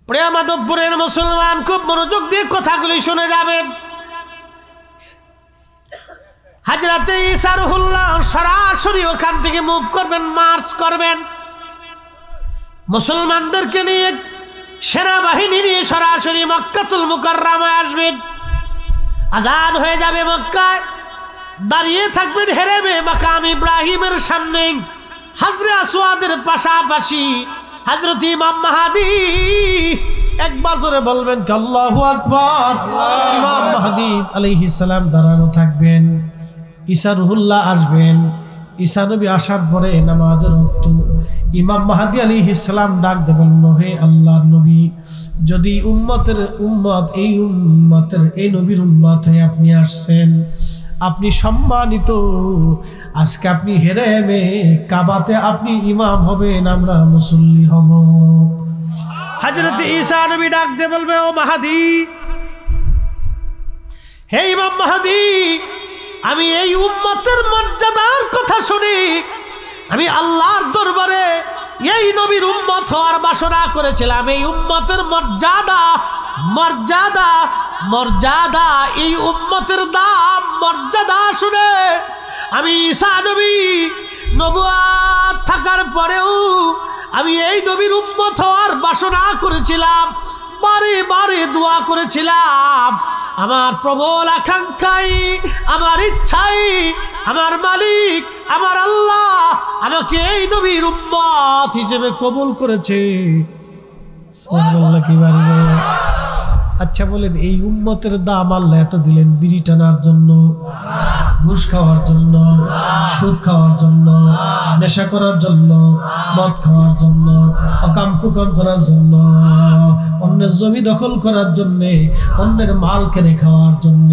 প্রিয় মাধবপুরের মুসলমান, খুব মনোযোগ দিয়ে কথাগুলি শুনে যাবেন। হযরতে ঈসা রুহুল্লাহ সরাসরি ওখান থেকে মুভ করবেন, মার্চ করবেন। মুসলমানদেরকে নিয়ে সেনাবাহিনী নিয়ে সরাসরি মক্কাতুল মুকাররমায় আসবেন। আজান হয়ে যাবে মক্কায়, দাঁড়িয়ে থাকবেন হেরেমে মাকাম ইব্রাহিমের সামনে। হাজরে আসওয়াদের পাশাপাশি হযরত ইমাম মাহদী একবার জোরে বলবেন আল্লাহু আকবার। ইমাম মাহদী আলাইহিস সালাম দাঁড়ানো থাকবেন। ঈসা রুহুল্লাহ আসবেন। ঈসা নবী আসার পরে নামাজের ওয়াক্ত ইমাম মাহদী আলাইহিস সালাম ডাক দেবেন, হে আল্লাহর নবী, যদি উম্মতের এই নবীর উম্মত হয়ে আপনি আসছেন, আপনি সম্মানিত, আজকে আপনি হেরেমে কাবাতে আপনি ইমাম হবেন, আমরা মুসল্লি হব। হযরত ঈসা নবী ডাক দিয়ে বলবে, ও মাহদী, হে ইমাম মাহদী, আমি এই উম্মতের মর্যাদার কথা শুনি, আমি আল্লাহর দরবারে এই নবীর উম্মত হওয়ার বাসনা করেছিলাম। এই উম্মতের মর্যাদা, এই উম্মতের দাম, মর্যাদা শুনে আমি ঈসা নবী নবুয়ত থাকার পরেও আমি এই নবীর উম্মত হওয়ার বাসনা করেছিলাম, বারে বারে দোয়া করেছিলাম। আমার প্রবল আকাঙ্ক্ষাই, আমার ইচ্ছাই আমার মালিক, আমার আল্লাহ আমাকে এই নবীর উম্মত হিসেবে কবুল করেছে। সুবহানাল্লাহ কি বাড়ি যায়। আচ্ছা বলেন, এই উম্মতের দাম আল্লাহ এত দিলেন বিড়ি টানার জন্য, ঘুষ খাওয়ার জন্য, সুদ খাওয়ার জন্য, নেশা করার জন্য, মদ খাওয়ার জন্য, অকাম কুকাম করার জন্য, অন্যের জমি দখল করার জন্য, অন্যের মাল কেড়ে খাওয়ার জন্য।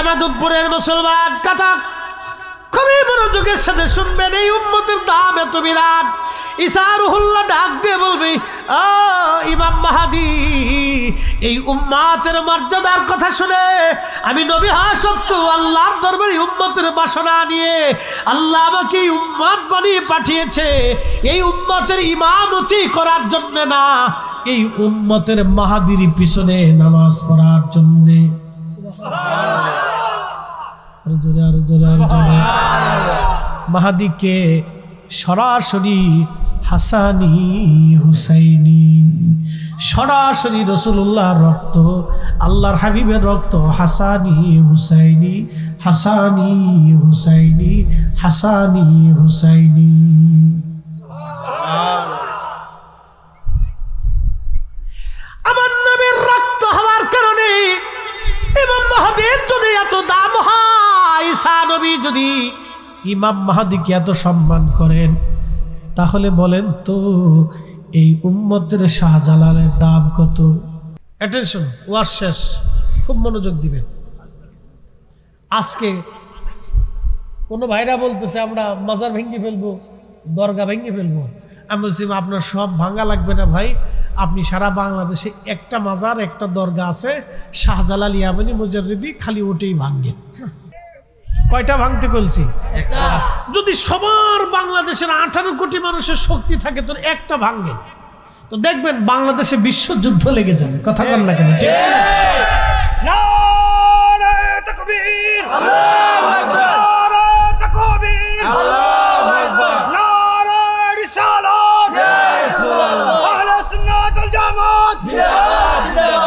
মাধবপুরের মুসলমান, কথা খুবই মনোযোগের সাথে শুনবেন। এই উম্মতের দাম এত বিরাট। ঈসা রুহুল্লাহ ডাক দিয়ে বলবে, ও ইমাম মাহদী, এই উম্মতের মর্যাদার কথা শুনে আমি নবী হওয়া সত্ত্বেও আল্লাহর দরবারে উম্মতের বাসনা নিয়ে আল্লাহ আমাকে এই উম্মত বানিয়ে পাঠিয়েছে এই উম্মতের ইমামতি করার জন্য না, এই উম্মতের মাহদীর পিছনে নামাজ পড়ার জন্য। মাহদীকে সরাসরি হাসানি হুসাইনি, সরাসরি রাসূলুল্লাহর রক্ত, আল্লাহর হাবিবের রক্ত, হাসানি হুসাইনি, হাসানি হুসাইনি, হাসানি হুসাইনি। আমার নবীর রক্ত হওয়ার কারণে ইমাম মাহদীর যদি এত দাম হয়, ঈসা নবী যদি ইমাম মাহদীকে এত সম্মান করেন, তাহলে বলেন তো এই উম্মতের শাহজালালের দাম কত? অ্যাটেনশন, ওয়াজ শেষ, খুব মনোযোগ দিবেন। আজকে কোনো ভাইরা বলতেছে আমরা মাজার ভেঙে ফেলবো, দরগা ভেঙে ফেলবো। আমি বলছি আপনার সব ভাঙা লাগবে না ভাই, আপনি সারা বাংলাদেশে একটা মাজার একটা দরগা আছে, শাহজালাল ইয়ামানি মুজাদ্দিদি, খালি ওটাই ভাঙেন। কয়টা ভাঙতে বলছি? যদি সবার বাংলাদেশের 18 কোটি মানুষের শক্তি থাকে তো একটা ভাঙবেন, তো দেখবেন বাংলাদেশে বিশ্বযুদ্ধ লেগে যাবে। কথা বল না কেন? ঠিক নারে তাকবীর, আল্লাহু আকবার, নারে তাকবীর, আল্লাহু আকবার, নারে রিসালাত, ইয়া রাসূলুল্লাহ, আহলে সুন্নাত ওয়াল জামাত, জিন্দাবাদ,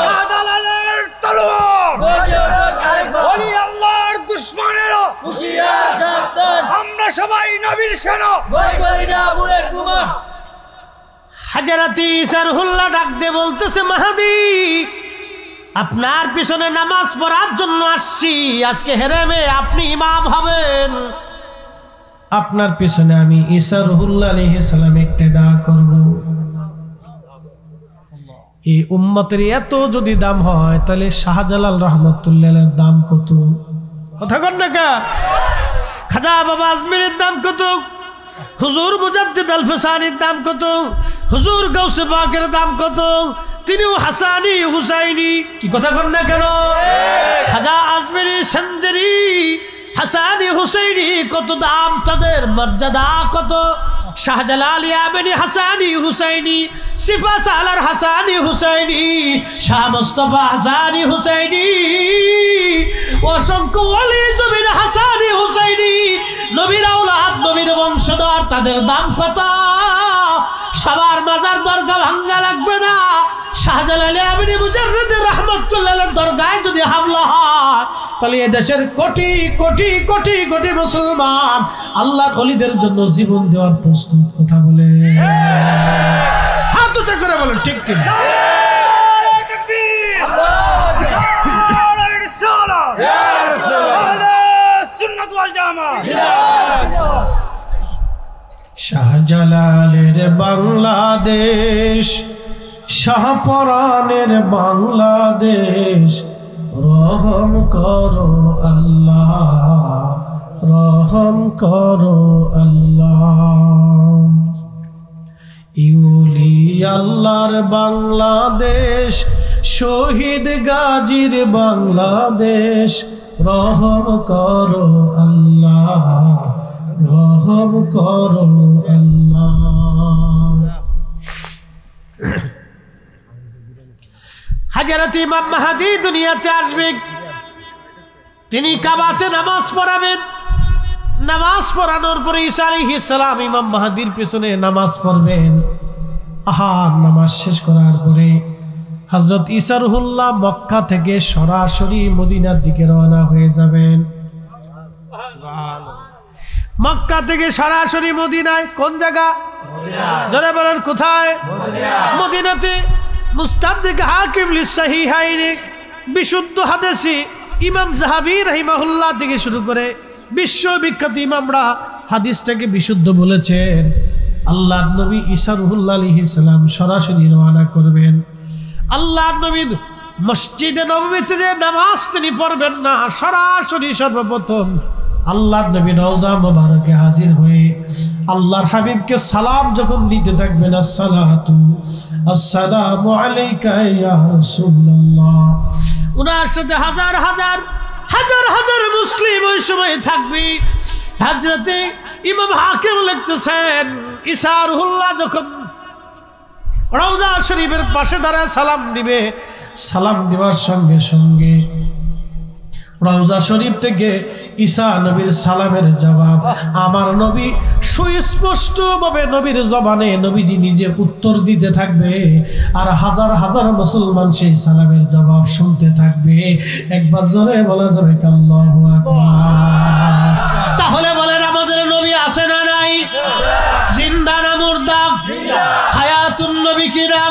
শাহজালালের তলোয়ার, ওলি আল্লাহর দুশমনেরা হুঁশিয়ার সাবধান, আমরা সবাই নবীর সেনা, ভয় করি না বুলেট বোমা। হযরত ঈসা রুহুল্লাহ ডাক দিয়ে বলতেছে, মাহদী, আপনার পিছনে নামাজ পড়ার জন্য আসছি, আজকে হেরেমে আপনি ইমাম হবেন, আপনার পিছনে আমি ঈসা রুহুল্লাহ আলাইহিস সালাম ইক্তেদা করব। এই উম্মতের এত যদি দাম হয়, তাহলে শাহজালাল রহমাতুল্লাহের দাম কত? কথা কন না কা? খাজা বাবা আজমিরের দাম কত? হুজুর মুজাদ্দিদ আল ফিসানির দাম কত? হুজুর গাউসে পাকের দাম কত? তিনিও হাসানি হুসাইনি। কি কথা কন না কেন? খাজা আজমিরি, সন্দেরি, হাসানি হুসাইনি, কত দাম তাদের, মর্যাদা কত। শাহজালাল ইয়ামানি হাসানি হুসাইনি, সিফা সালার হাসানি হুসাইনি, শাহ মুস্তাফা হাসানি হুসাইনি, অসংখ্য ওলি জমির হাসানি হুসাইনি, নবীর আওলাদ, নবীর বংশধর, তাদের দাম কত? সবার মাজার দরগা ভাঙ্গা লাগবে না। শাহজালাল ইয়ামানি মুজাররিদ রাহমাতুল্লাহ দরগায় যদি হামলা হয়, তাহলে এই দেশের কোটি কোটি কোটি কোটি মুসলমান আল্লাহর ওলিদের জন্য জীবন দেওয়ার প্রস্তুত। কথা বলে হাত উঁচা করে বলেন ঠিক কিনা? শাহজালালের বাংলাদেশ, শাহপরানের বাংলাদেশ, রহম করো আল্লাহ, রহম করো আল্লাহ। ইউলি আল্লাহর বাংলাদেশ, শহীদ গাজীর বাংলাদেশ, রহম করো আল্লাহ, রহম করো আল্লাহ। হযরত ইমাম মাহদী দুনিয়াতে আসবে, তিনি কাবাতে নামাজ পড়াবেন। নামাজ পড়ানোর পরে ঈসা আলাইহিস সালাম ইমাম মাহদীর পেছনে নামাজ পড়বেন। নামাজ শেষ করার পরে হযরত ঈসা রুহুল্লাহ মক্কা থেকে সরাসরি মদিনার দিকে রওনা হয়ে যাবেন। মক্কা থেকে সরাসরি মদিনায়। কোন জায়গা? যারা বলেন কোথায়? মদিনাতে। মুস্তাদরিক হাকিম লিসহিহাইনে বিশুদ্ধ হাদিসে ইমাম যাহাবী রাহিমাহুল্লাহ থেকে শুরু করে বিশ্ববিখ্যাত ইমামরা হাদিসটাকে বিশুদ্ধ বলেছেন। আল্লাহর নবী ঈসা রুহুল্লাহ আলাইহিস সালাম সরাসরি রওনা করবেন। আল্লাহর নবীর মসজিদে নববীতে যে নামাজ তিনি পড়বেন না, সরাসরি সর্বপ্রথম আল্লাহর নবী রওজা মুবারকে হাজির হয়ে আল্লাহর হাবিবকে সালাম যখন দিতে থাকবেন, আসসালাতু আসসালামু আলাইকা ইয়া রাসূলুল্লাহ, উনার সাথে হাজার হাজার হাজার হাজার মুসলিম ওই সময় থাকবে। হযরতে ইমাম হাকিম লিখতেছেন, ঈসা রুহুল্লাহ যখন রওজা শরীফের পাশে দাঁড়ায় সালাম দিবে, সালাম দেওয়ার সঙ্গে সঙ্গে রওজা শরীফ থেকে ঈসা নবীর সালামের জবাব আমার নবী সুস্পষ্টভাবে নবীর জবানে নবীজি নিজে উত্তর দিতে থাকবে, আর হাজার হাজার মুসলমান সেই সালামের জবাব শুনতে থাকবে। একবার জোরে বলা যাবে আল্লাহু আকবার। তাহলে বলেন আমাদের নবী আছে না নাই? জিন্দা না মুর্দা? হায়াতুন নবী কি না?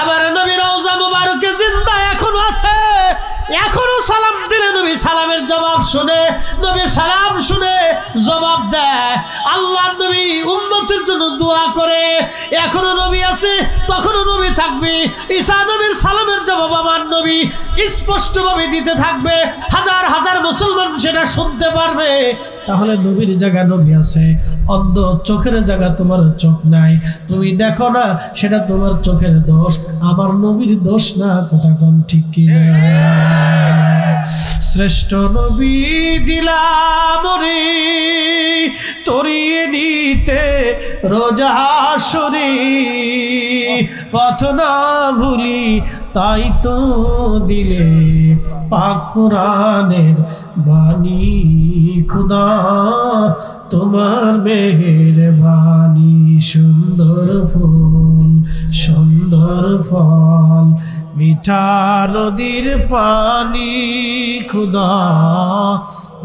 আমার নবী রওজা মুবারকে জিন্দা এখনো আছে। এখনো সালাম দিলে নবী সালামের জবাব শুনে, নবী সালাম শুনে জবাব দেয়। আল্লাহর নবী উম্মতের জন্য দোয়া করে। এখনো নবী আছে, তখনও নবী থাকবে। ঈসা নবীর সালামের জবাব আমার নবী স্পষ্টভাবে দিতে থাকবে, হাজার হাজার মুসলমান সেটা শুনতে পারবে। তাহলে নবীর জায়গা নবী আছে, অন্ধ চোখের জায়গা তোমার চোখ নাই, তুমি দেখো না, সেটা তোমার চোখের দোষ, আমার নবীর দোষ না। কথা কোন ঠিক কিনা? শ্রেষ্ঠ নবী দিলাম রে তরিয়ে নিতে রোজা হাসরে, পথ না ভুলি তাই তো দিলে পাক কোরআনের বাণী, খুদা তোমার মেহেরবানি। সুন্দর ফুল সুন্দর ফল মিঠা নদীর পানি, খুদা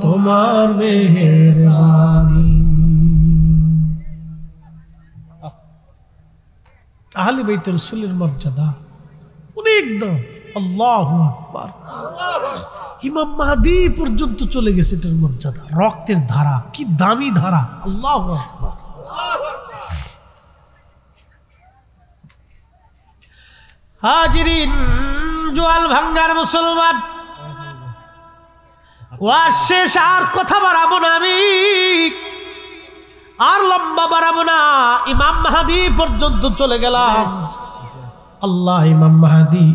তোমার মেহেরবানি। আহলে বাইত রাসূলের মর্যাদা অনেক দাম। আল্লাহু আকবার। ইমাম মাহদী পর্যন্ত চলে গেছে এটার মর্যাদা, রক্তের ধারা, কি দামি ধারা। আল্লাহু আকবার। হাজিরিন, জোয়াল ভাঙ্গার মুসলমান, ওয়াজ শেষ, আর কথা বাড়াবো না, আমি আর লম্বা বাড়াবো না। ইমাম মাহদী পর্যন্ত চলে গেলাম। আল্লাহ ইমাম মাহদী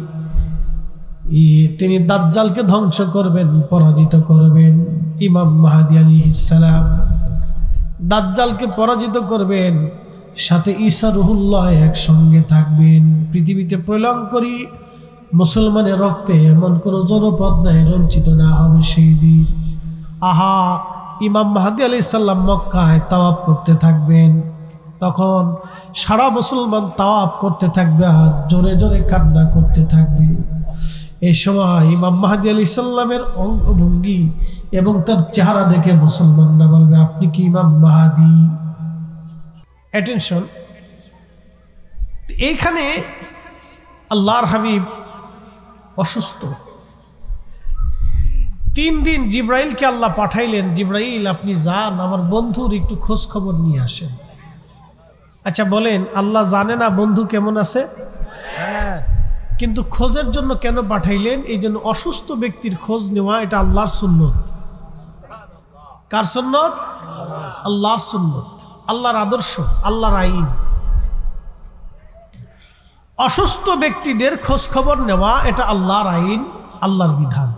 তিনি দাজ্জালকে ধ্বংস করবেন, পরাজিত করবেন। ইমাম মাহদী আলাইহিস সালাম দাজ্জালকে পরাজিত করবেন, সাথে ঈসা রুহুল্লাহ একসঙ্গে থাকবেন। পৃথিবীতে প্রলয়ঙ্করী মুসলমানের রক্তে এমন কোনো জনপদ নাই রঞ্চিত না হবে সেই দিন। আহা, ইমাম মাহদী আলাইহিস সালাম মক্কায় তাওয়াফ করতে থাকবেন, তখন সারা মুসলমান তাওয়াফ করতে থাকবে আর জোরে জোরে কান্না করতে থাকবে। এই সময় ইমাম মাহদী আলাইহিস সালামের অঙ্গভঙ্গি এবং তার চেহারা দেখে মুসলমানরা বলবে, আপনি কি ইমাম মাহদী? অ্যাটেনশন, এইখানে আল্লাহর হাবিব অসুস্থ। 3 দিন জিব্রাইলকে আল্লাহ পাঠাইলেন, জিব্রাইল আপনি যান আমার বন্ধুর একটু খোঁজ খবর নিয়ে আসেন। আচ্ছা বলেন, আল্লাহ জানে না বন্ধু কেমন আছে? হ্যাঁ, কিন্তু খোঁজের জন্য কেন পাঠাইলেন? এই জন্য অসুস্থ ব্যক্তির খোঁজ নেওয়া এটা আল্লাহর সুন্নত। কার সুন্নত? আল্লাহর সুন্নত, আল্লাহর আদর্শ, আল্লাহর আইন। অসুস্থ ব্যক্তিদের খোঁজ খবর নেওয়া এটা আল্লাহর আইন, আল্লাহর বিধান।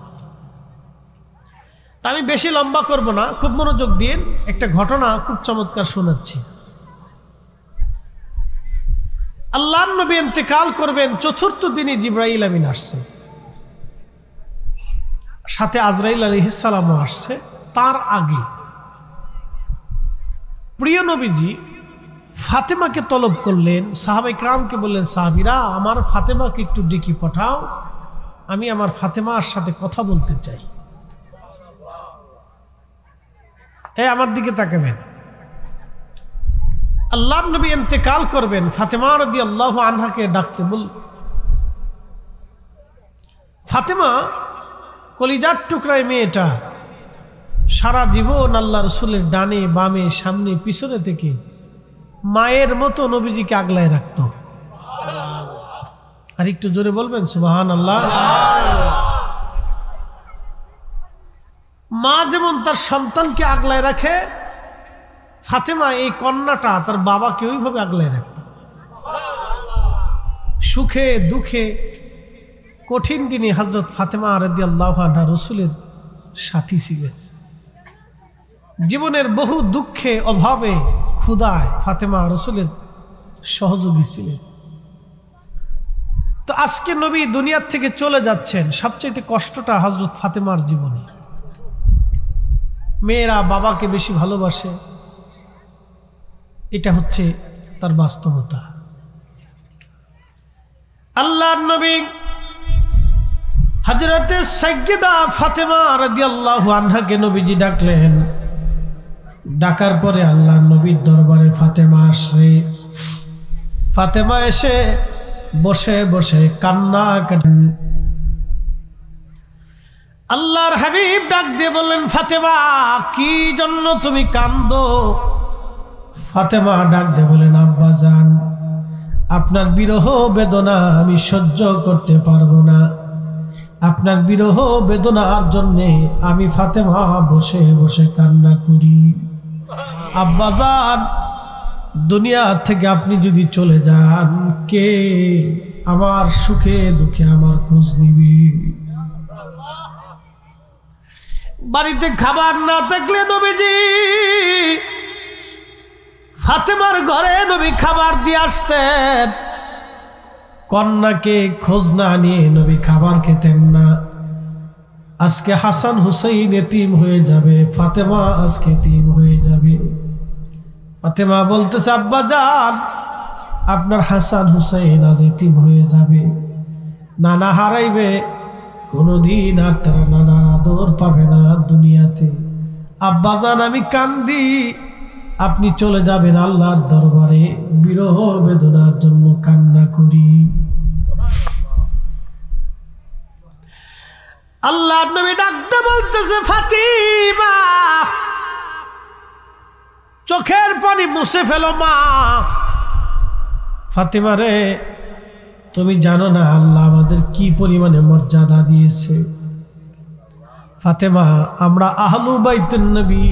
তা আমি বেশি লম্বা করব না, খুব মনোযোগ দিয়ে একটা ঘটনা খুব চমৎকার শোনাচ্ছি। আল্লাহর নবী ইন্তেকাল করবেন, 4th দিনে জিবরাইল আমিন আসছে, সাথে আজরাইল আলাইহিস সালামও আসছে। তার আগে প্রিয় নবীজি ফাতেমাকে তলব করলেন, সাহাবায়ে কেরামকে বললেন, সাহাবীরা আমার ফাতেমাকে একটু ডেকে পাঠাও, আমি আমার ফাতেমার সাথে কথা বলতে চাই। আমার দিকে তাকাবেন। আল্লাহর নবী ইন্তেকাল করবেন, ফাতেমা রাদিয়াল্লাহু আনহাকে ডাকতে বল। ফাতেমা কলিজার টুকরায় মেয়েটা, সারা জীবন আল্লাহ রাসূলের ডানে বামে সামনে পিছনে থেকে মায়ের মতো নবীজিকে আগলায় রাখত। আর একটু জোরে বলবেন সুবহানাল্লাহ। মা যেমন তার সন্তানকে আগলায় রাখে, ফাতেমা এই কন্যাটা তার বাবাকে ওইভাবে আগলায় রাখত। সুখে দুঃখে কঠিন দিনে হযরত ফাতেমা রাদিয়াল্লাহু আনহা রাসূলের সাথী ছিলেন। জীবনের বহু দুঃখে অভাবে ক্ষুধায় ফাতেমা রাসূলের সহযোগী ছিলেন। তো আজকে নবী দুনিয়ার থেকে চলে যাচ্ছেন, সবচেয়ে কষ্টটা হযরত ফাতেমার জীবনে। মেয়েরা বাবাকে বেশি ভালোবাসে, এটা হচ্ছে তার বাস্তবতা। আল্লাহর নবী হযরতে সাইয়্যিদা ফাতেমা রাদিয়াল্লাহু আনহাকে নবীজি ডাকলেন। ডাকার পরে আল্লাহর নবীর দরবারে ফাতেমা আসে। ফাতেমা এসে বসে বসে কান্না কাটেন। আল্লাহর হাবিব ডাক দিয়ে বললেন, ফাতেমা কি জন্য তুমি কান্দো? ফাতেমা ডাক দিয়ে বলেন, আব্বা জান আপনার বিরহ বেদনা আমি সহ্য করতে পারবো না। আপনার বিরহ বেদনার জন্যে আমি ফাতেমা বসে বসে কান্না করি। আব্বা জান দুনিয়া থেকে আপনি যদি চলে যান, কে আমার সুখে দুঃখে আমার খোঁজ নিবি? বাড়িতে খাবার না থাকলে নবীজি ফাতেমার ঘরে নবী খাবার দিয়ে আসতেন। কন্যাকে খোঁজ না নিয়ে নবী খাবার খেতেন না। আজকে হাসান হুসাইন এতিম হয়ে যাবে, ফাতেমা আজকে এতিম হয়ে যাবে। ফাতেমা বলতেছে, আব্বা জান আপনার হাসান হুসাইন আজ এতিম হয়ে যাবে, নানা হারাইবে, কোনদিন আর তারা নানার আদর পাবে না দুনিয়াতে। আব্বা জান আমি কান্দি, আপনি চলে যাবেন আল্লাহর দরবারে, বিরহ বেদনার জন্য কান্না করি। আল্লাহর নবী ডাকতে বলতেছে, ফাতিমা চোখের পানি মুছে ফেলো মা। ফাতিমা রে তুমি জানো না আল্লাহ আমাদের কি পরিমাণে মর্যাদা দিয়েছে। ফাতেমা আমরা আহলু বাইতুন নবী,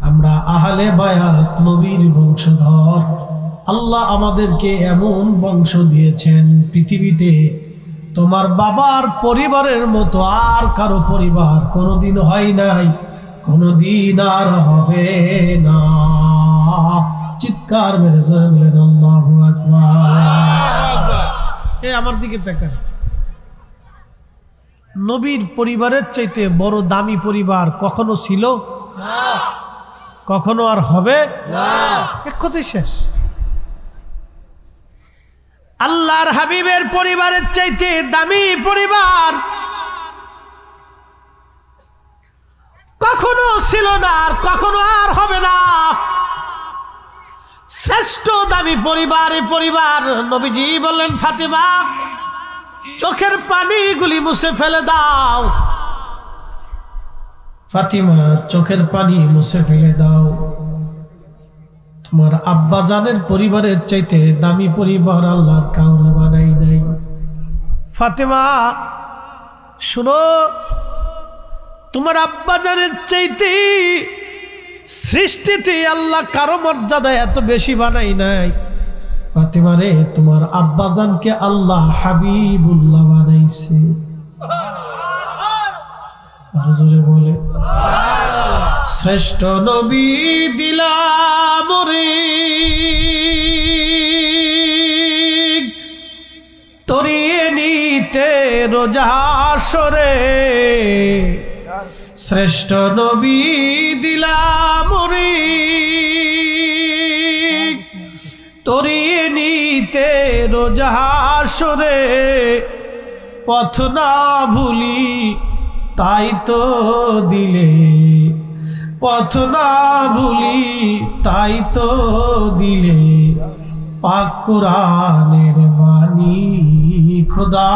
আমরা আহলে বায়াত নবীর বংশধর। আল্লাহ আমাদেরকে এমন বংশ দিয়েছেন পৃথিবীতে তোমার বাবার পরিবারের মতো আর কারো পরিবার কোনোদিন হয় নাই, কোনদিন আর হবে না। চিৎকার মেরে জোরে বলেন আল্লাহু আকবার। এই আমার দিকে তাকান, নবীর পরিবারের চাইতে বড় দামি পরিবার কখনো ছিল না, কখনো আর হবে না। এক কথাই শেষ। আল্লাহর হাবিবের পরিবারের চাইতে দামি পরিবার কখনো ছিল না, আর কখনো আর হবে না। শ্রেষ্ঠ দামি পরিবার এই পরিবার। নবীজি বললেন, ফাতেমা চোখের পানিগুলি মুছে ফেলে দাও, ফাতিমা চোখের পানি মুছে ফেলে দাও। তোমার আব্বা জানের পরিবারের চাইতে দামি পরিবার আল্লাহর কাউরে বানাই নাই। ফাতেমা শুনো, তোমার আব্বা জানের চাইতে সৃষ্টিতে আল্লাহ কারো মর্যাদা এত বেশি বানাই নাই। ফাতেমা রে, তোমার আব্বা জানকে আল্লাহ হাবিবুল্লাহ বানাইছে। হুজুরে বলে শ্রেষ্ঠ নবী দিলাম রে তরিয়ে নিতে রোজা সরে, শ্রেষ্ঠ নবী দিলাম রে তরিয়ে নিতে রোজা সরে, পথ না ভুলি তাই তো দিলে, পথ না ভুলি তাই তো দিলে, পাক কুরআনের বাণী খোদা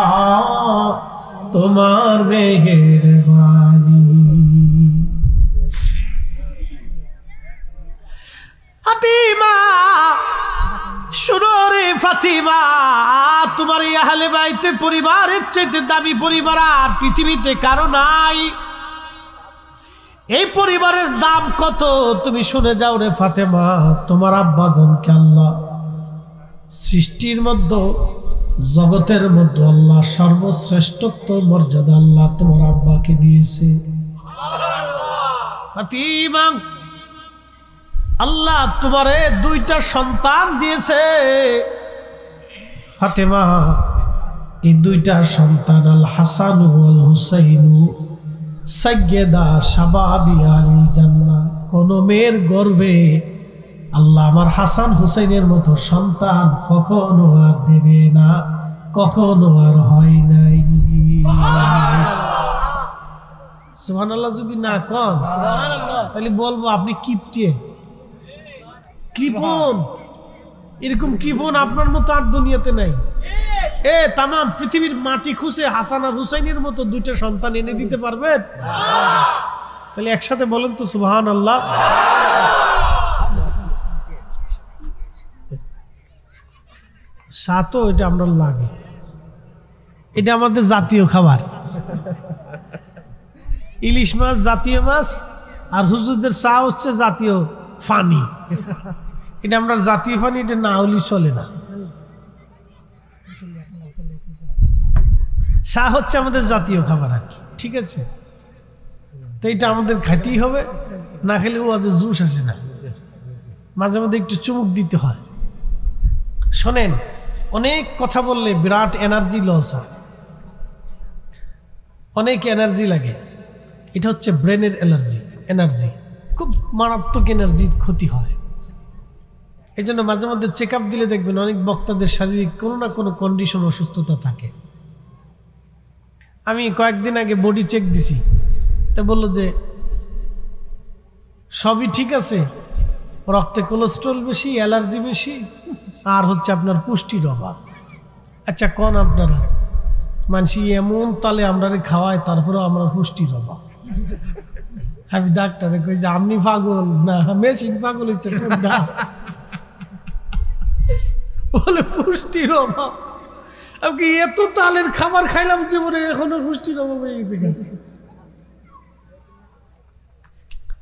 তোমার মেহেরবানি। ফাতিমা শুনো রে ফাতিমা, তোমার এই আহলে বাইতে পরিবারের চাইতে দামি পরিবার আর পৃথিবীতে কারো নাই। এই পরিবারের দাম কত তুমি শুনে যাও রে ফাতেমা। তোমার আব্বা জানকে আল্লাহ সৃষ্টির মধ্যে, জগতের মধ্যে আল্লাহ সর্বশ্রেষ্ঠত্ব মর্যাদা আল্লাহ তোমার আব্বাকে দিয়েছে। ফাতিমা আল্লাহ তোমারে দুইটা সন্তান দিয়েছে। ফাতেমা এই দুইটা সন্তান আল হাসান ওয়াল হুসাইন সাইয়্যিদা শাবাবি আলিল জান্নাহ। কোন মেয়ের গর্ভে আল্লাহ আমার হাসান হুসাইনের মতো সন্তান কখনো আর দেবে না, কখনো আর হয় নাই। সুবহানাল্লাহ। যদি না কন তাহলে বলবো আপনি কিপটে, কৃপণ। এরকম কৃপণ আপনার মতো আর দুনিয়াতে নাই। তাম পৃথিবীর মাটি খুঁজে হাসান আর হুসাইনের মতো দুইটা সন্তান এনে দিতে পারবেন? তাহলে একসাথে বলেন তো সুবহানাল্লাহ। সাতো এটা আমরা লাগে, এটা আমাদের জাতীয় খাবার। ইলিশ মাছ জাতীয় মাছ, আর হুজুরদের চা হচ্ছে জাতীয় ফানি। এটা আমরা জাতীয় ফানি, এটা না হলে চলে না। চা হচ্ছে আমাদের জাতীয় খাবার আর কি, ঠিক আছে? তো এটা আমাদের খাইতেই হবে, না খেলে ও আজ জুস আসে না। মাঝে মধ্যে একটু চুমুক দিতে হয়। শোনেন, অনেক কথা বললে বিরাট এনার্জি লস হয়, অনেক এনার্জি লাগে। এটা হচ্ছে ব্রেনের এনার্জি খুব মারাত্মক এনার্জির ক্ষতি হয়। এই জন্য মাঝে মধ্যে চেক আপ দিলে দেখবেন অনেক বক্তাদের শারীরিক কোনো না কোনো কন্ডিশন, অসুস্থতা থাকে। আমি কয়েকদিন আগে বডি চেক দিছি, তা বললো যে সবই ঠিক আছে, রক্তে কোলেস্ট্রল বেশি, অ্যালার্জি বেশি, আর হচ্ছে আপনার পুষ্টির অভাব। আচ্ছা কোন আপনারা মানসি এমন তালে আমরা খাওয়ায়, তারপরেও আমরা পুষ্টির অভাব। আমি ডাক্তারে কই যে আপনি পাগল না মেশিন পাগল হচ্ছে, বলে পুষ্টির অভাব। আমি এত তালের খাবার খাইলাম জীবনে, এখনো পুষ্টির অভাব হয়ে গেছে।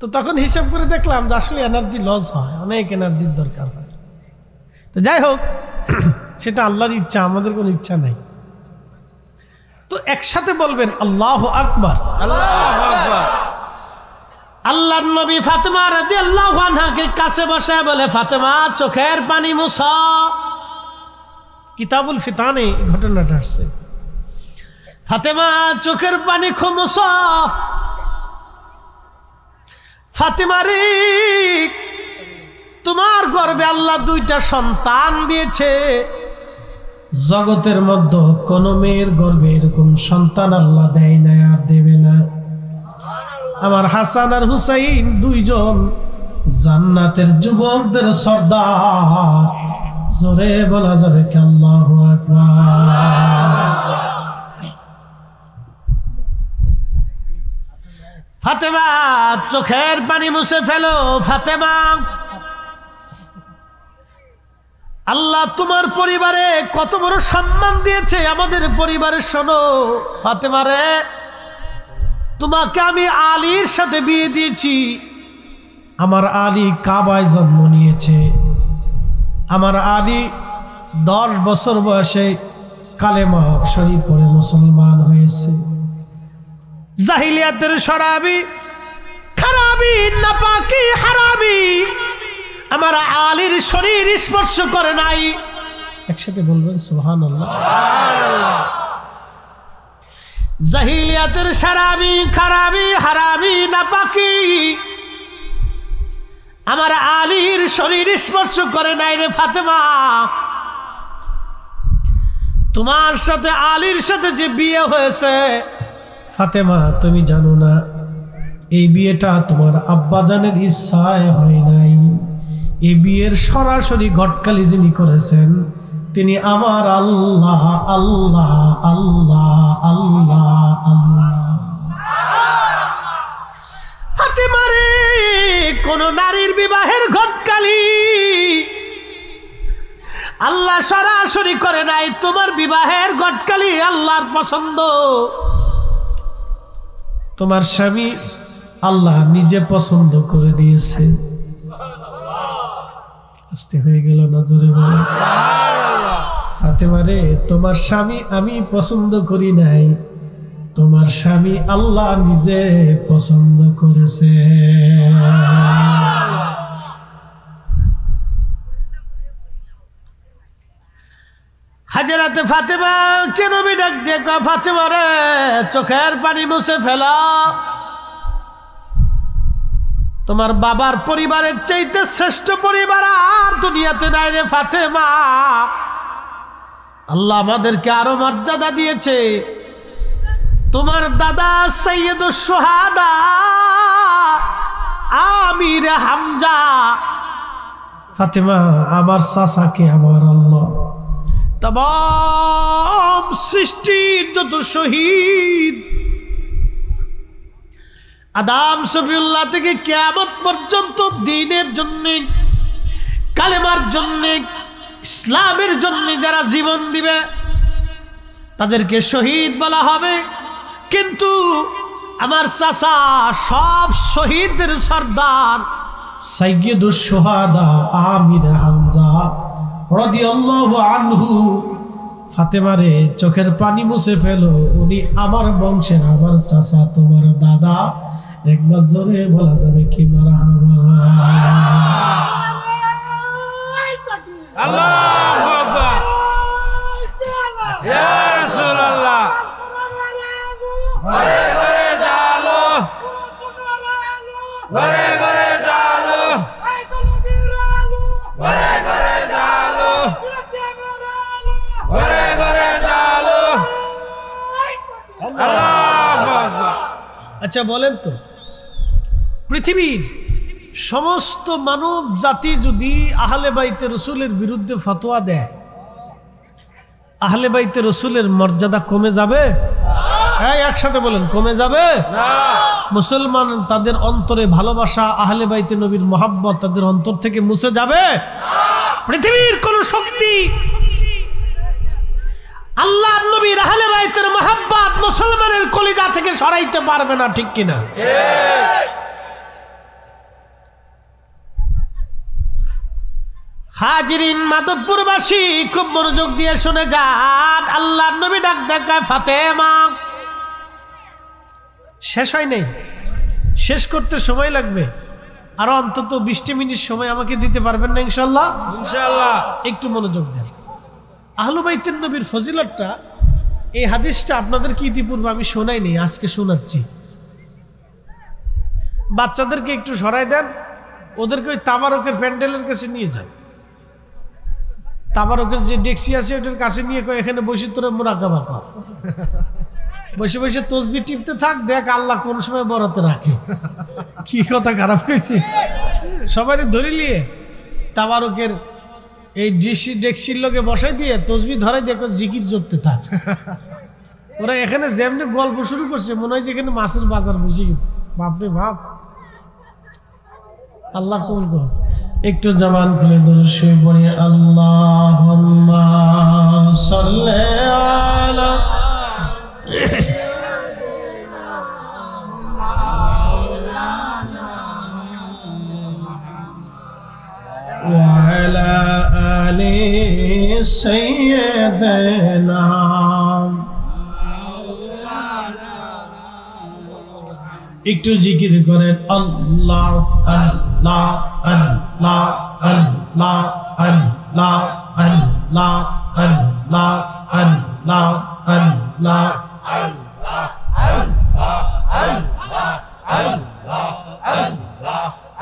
তো তখন হিসাব করে দেখলাম যে আসলে এনার্জি লস হয়, অনেক এনার্জির দরকার হয়। তো যাই হোক, সেটা আল্লাহর ইচ্ছা, আমাদের কোনো ইচ্ছা নাই। তো একসাথে বলবেন আল্লাহু আকবার। আল্লাহু আকবার। আল্লাহর নবী ফাতেমা রাদিয়াল্লাহু আনহাকে কাছে বসে বলে, ফাতেমা চোখের পানি মুছো। কিতাবুল ফিতানে ঘটনাটা আসছে। ফাতেমা চোখের পানি মুছো। ফাতেমা রে, তোমার গর্ভে আল্লাহ 2টা সন্তান দিয়েছে। জগতের মধ্যে কোন মেয়ের গর্ভে এরকম সন্তান আল্লাহ দেয় না, আর দেবে না। আমার হাসান আর হুসাইন 2 জন জান্নাতের যুবকদের সর্দার। জোরে বলা যাবে কি আল্লাহু আকবার। ফাতেমা চোখের পানি মুছে ফেলো। ফাতেমা, আল্লাহ তোমার পরিবারে কত বড় সম্মান দিয়েছে, আমাদের পরিবারে শোনো। ফাতেমা রে, তোমাকে আমি আলীর সাথে বিয়ে দিয়েছি। আমার আলী কাবায় জন্ম নিয়েছে। আমার আলী 10 বছর বয়সে কালেমা শরীফ পড়ে মুসলমান হয়েছে। জাহিলিয়াতের শরাবি, খারাবি, নাপাকি, হারামি আমার আলীর শরীর স্পর্শ করে নাই। একসাথে বলবেন সুবহানাল্লাহ। জাহিলিয়াতের শরাবি, খারাবি, হারামি, নাপাকি আমার আলীর শরীর স্পর্শ করে নাই রে ফাতেমা। তোমার সাথে আলীর সাথে যে বিয়ে হয়েছে ফাতেমা, তুমি জানো না এই বিয়েটা তোমার আব্বাজানের ইচ্ছায় হয় নাই। এই বিয়ের সরাসরি ঘটকালি যিনি করেছেন তিনি আমার আল্লাহ। আল্লাহ আল্লাহ আল্লাহ আল্লাহ। ফাতেমা রে, কোন নারীর বিবাহের ঘটকালি আল্লাহ সরাসরি করে নাই। তোমার বিবাহের ঘটকালি আল্লাহর পছন্দ। তোমার স্বামী আল্লাহ নিজে পছন্দ করে দিয়েছে। আস্তে হয়ে গেল না, জোরে বলো। ফাতেমা রে, তোমার স্বামী আমি পছন্দ করি নাই, তোমার স্বামী আল্লাহ নিজে পছন্দ করেছে। হাজরাতে ফাতেমা কেন ডাক দিয়ে কয়, ফাতেমা রে চোখের পানি মুছে ফেলা। তোমার বাবার পরিবারের চাইতে শ্রেষ্ঠ পরিবার আর দুনিয়াতে নাই রে ফাতেমা। আল্লাহ আমাদেরকে আরো মর্যাদা দিয়েছে। তোমার দাদা সৈয়দুস শুহাদা আমির হামজা। ফাতেমা, আমার চাচাকে আমার আল্লাহ तमाम सृष्टिर যত শহীদ আদম শফিউল্লাহ থেকে কিয়ামত পর্যন্ত দ্বীনের জন্য, কালেমার জন্য, ইসলামের জন্য যারা জীবন দিবে তাদেরকে শহীদ বলা হবে। কিন্তু আমার চাচা সব শহীদদের সর্দার সাইয়্যিদুশ শুহাদা আমির হামজা রাদিয়াল্লাহু আনহু। ফাতেমারে চোখের পানি মুছে ফেলো, উনি আমার বংশের, আমার চাচা, তোমার দাদা। একবার জোরে বলা যাবে কি মারহাবা। আল্লাহু আকবার, ইয়া রাসূলুল্লাহ। ঘরে ঘরে জালো, ঘরে ঘরে জালো, ঘরে ঘরে জালো, ঘরে ঘরে জালো। আল্লাহু আকবার। আচ্ছা বলেন তো, পৃথিবীর সমস্ত মানব জাতি যদি আহলে বাইতে রসুলের বিরুদ্ধে ফতোয়া দেয়, আহলে বাইতে রসুলের মর্যাদা কমে যাবে? হ্যাঁ, একসাথে বলেন, কমে যাবে না। মুসলমান তাদের অন্তরে ভালোবাসা, আহলে বাইতে নবীর মহাব্বত তাদের অন্তর থেকে মুছে যাবে? পৃথিবীর কোন শক্তি আল্লাহ নবীর আহলে বাইতের মহাব্বত মুসলমানের কলিজা থেকে সরাইতে পারবে না, ঠিক কিনা? হাজিরিন, মাধবপুরবাসী খুব মনোযোগ দিয়ে শুনে যান। আল্লাহ নবী ডাক দেখায়, ফাতেমা। শেষ হয় নাই, শেষ করতে সময় লাগবে, আরো অন্তত 20 মিনিট সময় আমাকে দিতে পারবেন না ইনশাআল্লাহ? ইনশাআল্লাহ। একটু মনোযোগ দেন। আহলে বাইতুন নবীর ফজিলতটা, এই হাদিসটা আপনাদেরকে ইতিপূর্বে আমি শোনাইনি, আজকে শোনাচ্ছি। বাচ্চাদেরকে একটু সরাই দেন, ওদেরকে ওই তাবারকের প্যান্ডেলের কাছে নিয়ে যান। তাবারকের যে ডেক্সি আছে ওটার কাছে নিয়ে কয় এখানে বসে তোরা মুরাকাবা কর, বসে বসে তসবিহ টিপতে থাক, দেখ আল্লাহ কোন সময় বরাতে রাখে। কি কথা খারাপ কইছে? সবাই ধরে নিয়ে তাবারকের এই ডেক্সির লোকে বসাই দিয়ে তসবিহ ধরাই দিয়ে জিকির জপতে থাক। ওরা এখানে যেমনি গল্প শুরু করছে মনে হয় যে এখানে মাছের বাজার বসে গেছে। বাপরে বাপ, আল্লাহ কবুল করুন। একটু জবান খুলে দরুদ শরীফ পড়ি, আল্লাহুম্মা সাল্লি আলা ওয়া আলা আলি সাইয়্যিদিনা। একটু জিকির করেন, আল্লাহ আল্লাহ আল্লাহ আল্লাহ আল্লাহ আল্লাহ আল্লাহ আল্লাহ আল্লাহ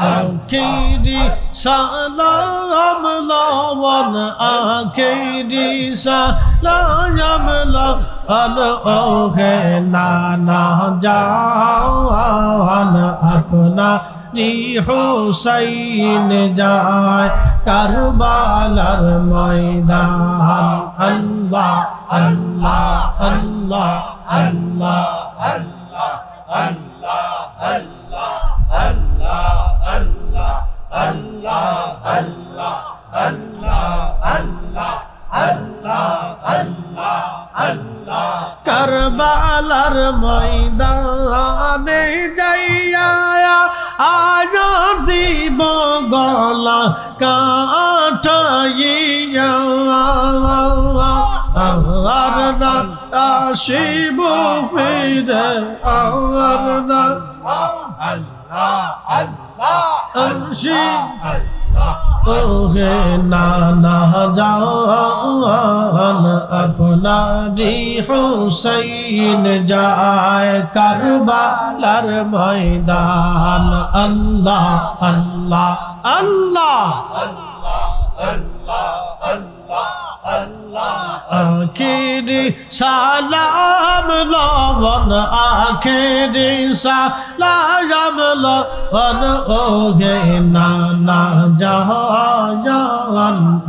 আখেরি সালাম লাওয়ান, আখেরি সালাম লাওয়ান, ওহে নানা জান আপনা জি হুসাইন যায় কারবালার ময়দান। আল্লাহ আল্লাহ আল্লাহ আল্লাহ আল্লাহ আল্লাহ আল্লাহ আল্লাহ আল্লাহ আল্লাহ আল্লাহ আল্লাহ আল্লাহ আল্লাহ আল্লাহ আল্লাহ। কারবালার ময়দানে যাইয়া আজ দিব গলা কাটাইয়া, আর না আসিব ফিরে, আর না ওহে নানা জান আপনারি হুসাইন যায় কারবালার ময়দান। আল্লাহ আল্লাহ আল্লাহ আখেরি সালাম লবন, আখেরি সালাম লবন, ওহে নানা জান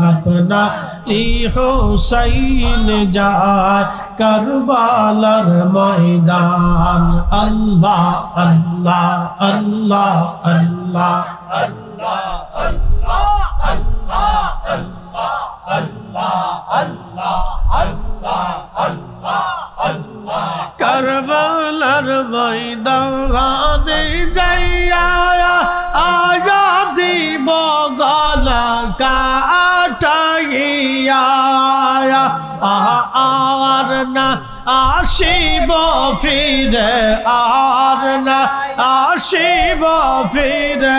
আপনা টি হুসাইন যায় কারবালার ময়দান। আল্লাহ আল্লাহ আল্লাহ আল্লাহ আল্লাহ আল্লাহ আল্লাহ আল্লাহ আল্লাহ আল্লাহ আল্লাহ আল্লাহ। কারবালার ময়দানে যাইয়া আজাদি বগলা কাটাইয়া, আর না আসিব ফিরে, আর না আসিব ফিরে,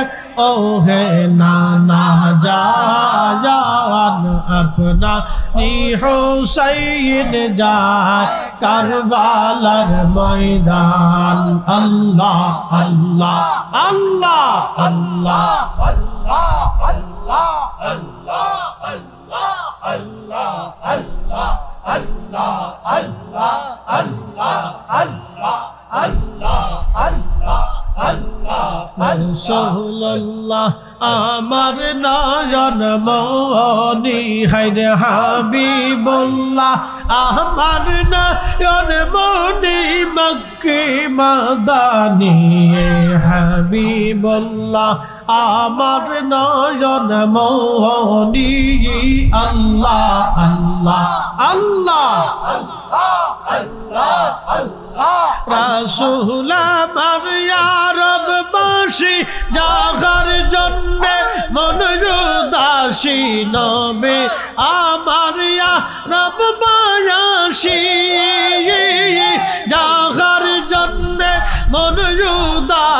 ওহে নানা জান আপনা জি হুসাইন যায় কারবালার ময়দান। আল্লাহ আল্লাহ আল্লাহ আল্লাহ আল্লাহ আল্লাহ আল্লাহ আল্লাহ আল্লাহ আল্লাহ আল্লাহ আল্লাহ আল্লাহ আল্লাহ আল্লাহ আল্লাহ আল্লাহ রাসূলুল্লাহ আমার নয়ন মনি, হায়রে হাবিবুল্লাহ আমার নয়ন মনি, মক্কি মাদানি হাবিবুল্লাহ আমার নয়ন মনি। আল্লাহ আল্লাহ আল্লাহ আল্লাহ আল্লাহ রাসূল আমার ইয়া রববাসী, যাহার জন্যে মন উদাসী, নবী আমার ইয়া রববাসী, যাহার জন্যে মন উদাসী,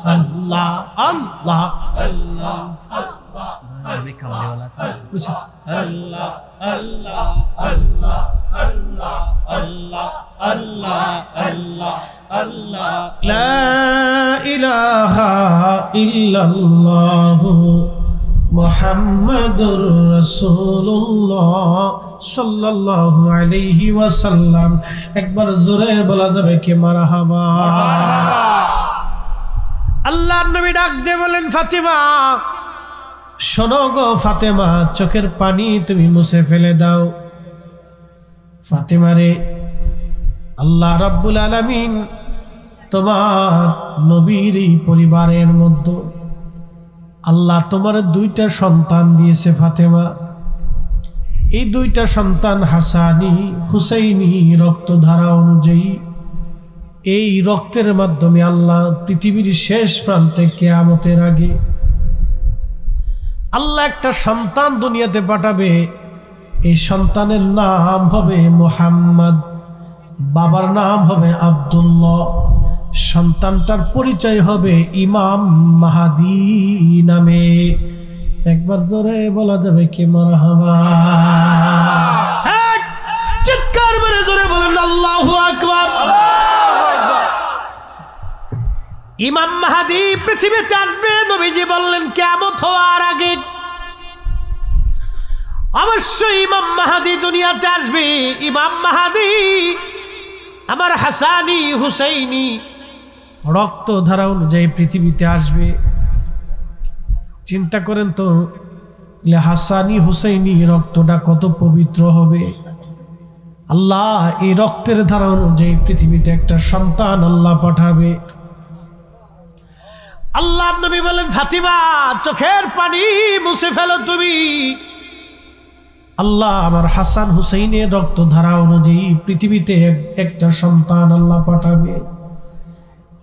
আল্লাহ আল্লাহ আল্লাহ আমি কামড়েওয়ালা স্যার আল্লাহ আল্লাহ আল্লাহ আল্লাহ আল্লাহ আল্লাহ আল্লাহ আল্লাহ লা ইলাহা ইল্লাল্লাহু মুহাম্মাদুর রাসূলুল্লাহ সাল্লাল্লাহু আলাইহি ওয়াসাল্লাম। একবার জোরে বলা যাবে কি মারহাবা। আল্লাহর নবী ডাক দিয়ে বলেন, ফাতিমা শোনো গো ফাতেমা, চোখের পানি তুমি মুছে ফেলে দাও। ফাতেমা রে, আল্লাহ রাব্বুল আলামিন তোমার নবীর এই পরিবারের মধ্যে আল্লাহ তোমার দুইটা সন্তান দিয়েছে ফাতেমা। এই দুইটা সন্তান হাসানি হুসাইনি রক্তধারা অনুযায়ী এই রক্তের মাধ্যমে আল্লাহ পৃথিবীর শেষ প্রান্তে কিয়ামতের আগে আল্লাহ একটা সন্তান দুনিয়াতে পাঠাবে। এই সন্তানের নাম হবে মুহাম্মদ, বাবার নাম হবে আব্দুল্লাহ। সন্তানটার পরিচয় হবে ইমাম মাহাদি নামে। একবার জোরে বলা যাবে কি মারহাবা। চিৎকার মেরে জোরে বলেন আল্লাহু আকবার। ইমাম মাহাদি পৃথিবীতে আসবে, নবীজি বললেন কিয়ামত হওয়ার আগে। অবশ্যই ইমাম মাহাদি দুনিয়াতে আসবে। ইমাম মাহাদি আমার হাসানি হুসাইনি রক্তধারা অনুযায়ী পৃথিবীতে আসবে। চিন্তা করেন তো, হাসানি হুসাইনি রক্তটা কত পবিত্র হবে। আল্লাহ এই রক্তের ধারা অনুযায়ী পৃথিবীতে একটা সন্তান আল্লাহ পাঠাবে। আল্লাহর নবী বলেন, ফাতিমা চোখের পানি মুছে ফেলো তুমি। আল্লাহ আমার হাসান হুসাইনের রক্তধারা অনুযায়ী পৃথিবীতে একটা সন্তান আল্লাহ পাঠাবে।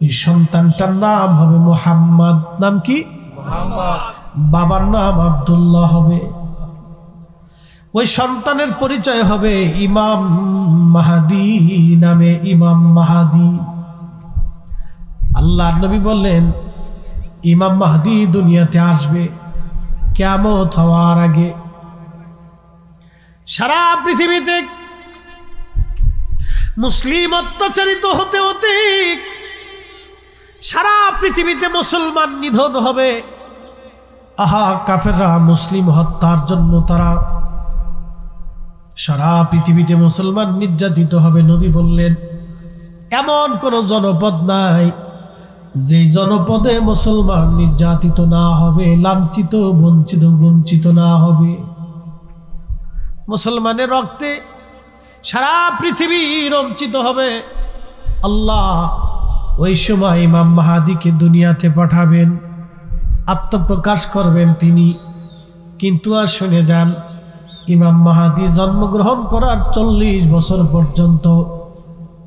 এই সন্তানটার নাম হবে মুহাম্মদ। নাম কি? মুহাম্মদ। বাবার নাম আব্দুল্লাহ হবে। ওই সন্তানের পরিচয় হবে ইমাম মাহাদি নামে। ইমাম মাহাদি। আল্লাহর নবী বললেন, ইমাম মাহদি দুনিয়াতে আসবে কিয়ামত হওয়ার আগে। সারা পৃথিবীতে মুসলিম অত্যাচারিত হতে হতে সারা পৃথিবীতে মুসলমান নিধন হবে। আহা কাফেররা মুসলিম হত্যার জন্য তারা সারা পৃথিবীতে মুসলমান নির্যাতিত হবে। নবী বললেন, এমন কোন জনপদ নাই যে জনপদে মুসলমান নির্যাতিত না হবে, লাঞ্ছিত বঞ্চিত না হবে। মুসলমানের রক্তে সারা পৃথিবী রঞ্চিত হবে। আল্লাহ ওই সময় ইমাম মাহাদিকে দুনিয়াতে পাঠাবেন, আত্মপ্রকাশ করবেন তিনি। কিন্তু আর শুনে যান, ইমাম মাহাদি জন্মগ্রহণ করার 40 বছর পর্যন্ত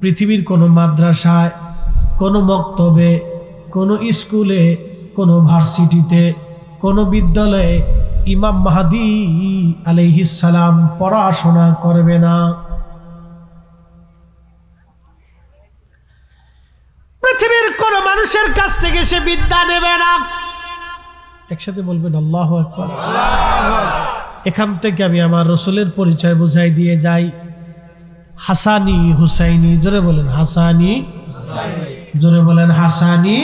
পৃথিবীর কোনো মাদ্রাসায়, কোনো মক্তবে, কোনো স্কুলে, কোনো ভার্সিটিতে, কোনো বিদ্যালয়ে ইমাম মাহাদি আলাইহিস সালাম পড়াশোনা করবে না। পৃথিবীর কোন মানুষের কাছ থেকে সে বিদ্যা নেবে না। একসাথে বলবেন আল্লাহু আকবার। এখান থেকে আমি আমার রসুলের পরিচয় বুঝাই দিয়ে যাই। হাসানি হুসাইনি, জোরে বলেন হাসানি, জোরে বলেন হাসানি।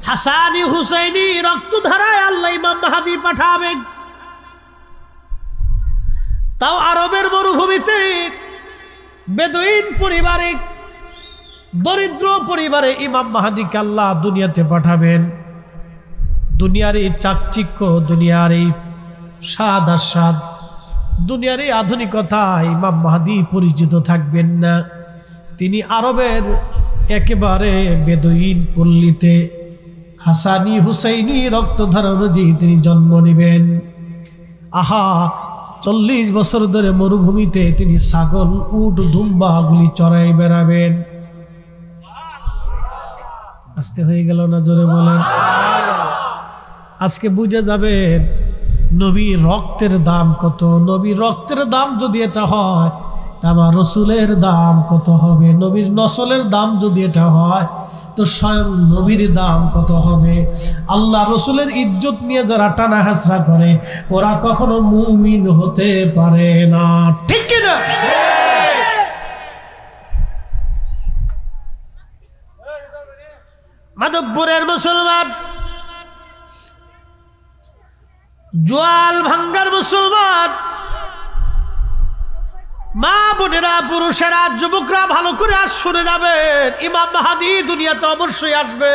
হাসানি হুসাইনি রক্তধারায় আল্লাহ ইমাম মাহাদি পাঠাবেন। তাও আরবের মরুভূমিতে বেদুইন পরিবারে, দরিদ্র পরিবারে ইমাম মাহাদিকে আল্লাহ দুনিয়াতে পাঠাবেন। দুনিয়ার এই চাকচিক্য, দুনিয়ার এই স্বাদ আস্বাদ, দুনিয়ার এই আধুনিকতা ইমাম মাহাদি পরিচিত থাকবেন না। তিনি আরবের একেবারে বেদুইন পল্লীতে হাসানি হুসাইনি রক্তধারা অনুযায়ী তিনি জন্ম নেবেন। আহা 40 বছর ধরে মরুভূমিতে তিনি ছাগল, উট, দুম্বাগুলি চড়াই বেড়াবেন। আসতে হয়ে গেল না? জোরে বলেন। আজকে বুঝে যাবেন নবীর রক্তের দাম কত। নবীর রক্তের দাম যদি এটা হয়, আমার রসুলের দাম কত হবে? নবীর নসলের দাম যদি এটা হয় তো স্বয়ং নবীর দাম কত হবে? আল্লাহ রসুলের ইজ্জত নিয়ে যারা টানা হাসরা করে ওরা কখনো মুমিন হতে পারে না, ঠিক কিনা? মাধবপুরের মুসলমান, জোয়াল ভাঙ্গার মুসলমান, মা বোনেরা, পুরুষেরা, যুবকরা ভালো করে আজ শুনে যাবেন, ইমাম মাহদী দুনিয়াতে অবশ্যই আসবে।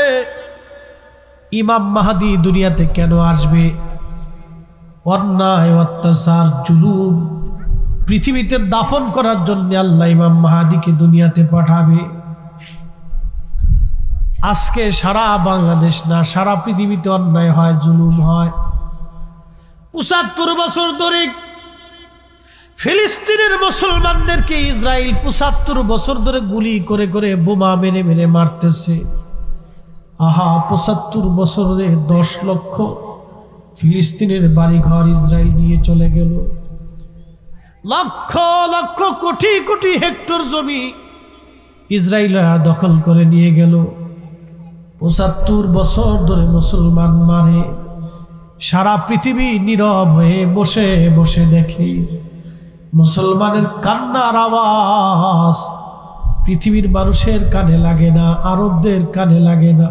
ইমাম মাহদী দুনিয়াতে কেন আসবে? অন্যায়, অত্যাচার, জুলুম পৃথিবীতে দাফন করার জন্য আল্লাহ ইমাম মাহদীকে দুনিয়াতে পাঠাবে। আজকে সারা বাংলাদেশ না, সারা পৃথিবীতে অন্যায় হয়, জুলুম হয়। ৭৫ বছর ধরে ফিলিস্তিনের মুসলমানদেরকে ইসরায়েল ৭৫ বছর ধরে গুলি করে করে বোমা মেরে মেরে মারতেছে। আহা, ৭৫ বছরে 10 লক্ষ ফিলিস্তিনের বাড়িঘর ইসরায়েল নিয়ে চলে গেল। লক্ষ লক্ষ কোটি কোটি হেক্টর জমি ইসরায়েলরা দখল করে নিয়ে গেল। ৭৫ বছর ধরে মুসলমান মারে, সারা পৃথিবী নীরব হয়ে বসে বসে দেখে। মুসলমানের কান্নার আওয়াজ পৃথিবীর মানুষের কানে লাগে না, আরবদের কানে লাগে না।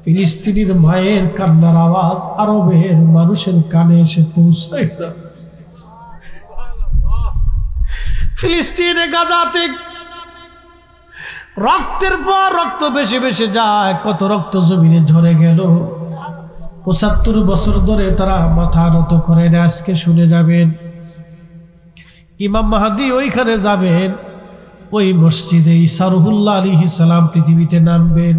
ফিলিস্তিনের মায়ের কান্নার আওয়াজ আরবের মানুষের কানে এসে পৌঁছায় না। ফিলিস্তিনে গাজাতে রক্তের পর রক্ত বেশি বেশি যায়, কত রক্ত জমিনে ঝরে গেল। ৭৫ বছর ধরে তারা মাথা নত করে না। আজকে শুনে যাবেন, ইমাম মাহদী ওইখানে যাবেন, ওই মসজিদে ঈসা রুহুল্লাহ আলাইহিস সালাম পৃথিবীতে নামবেন।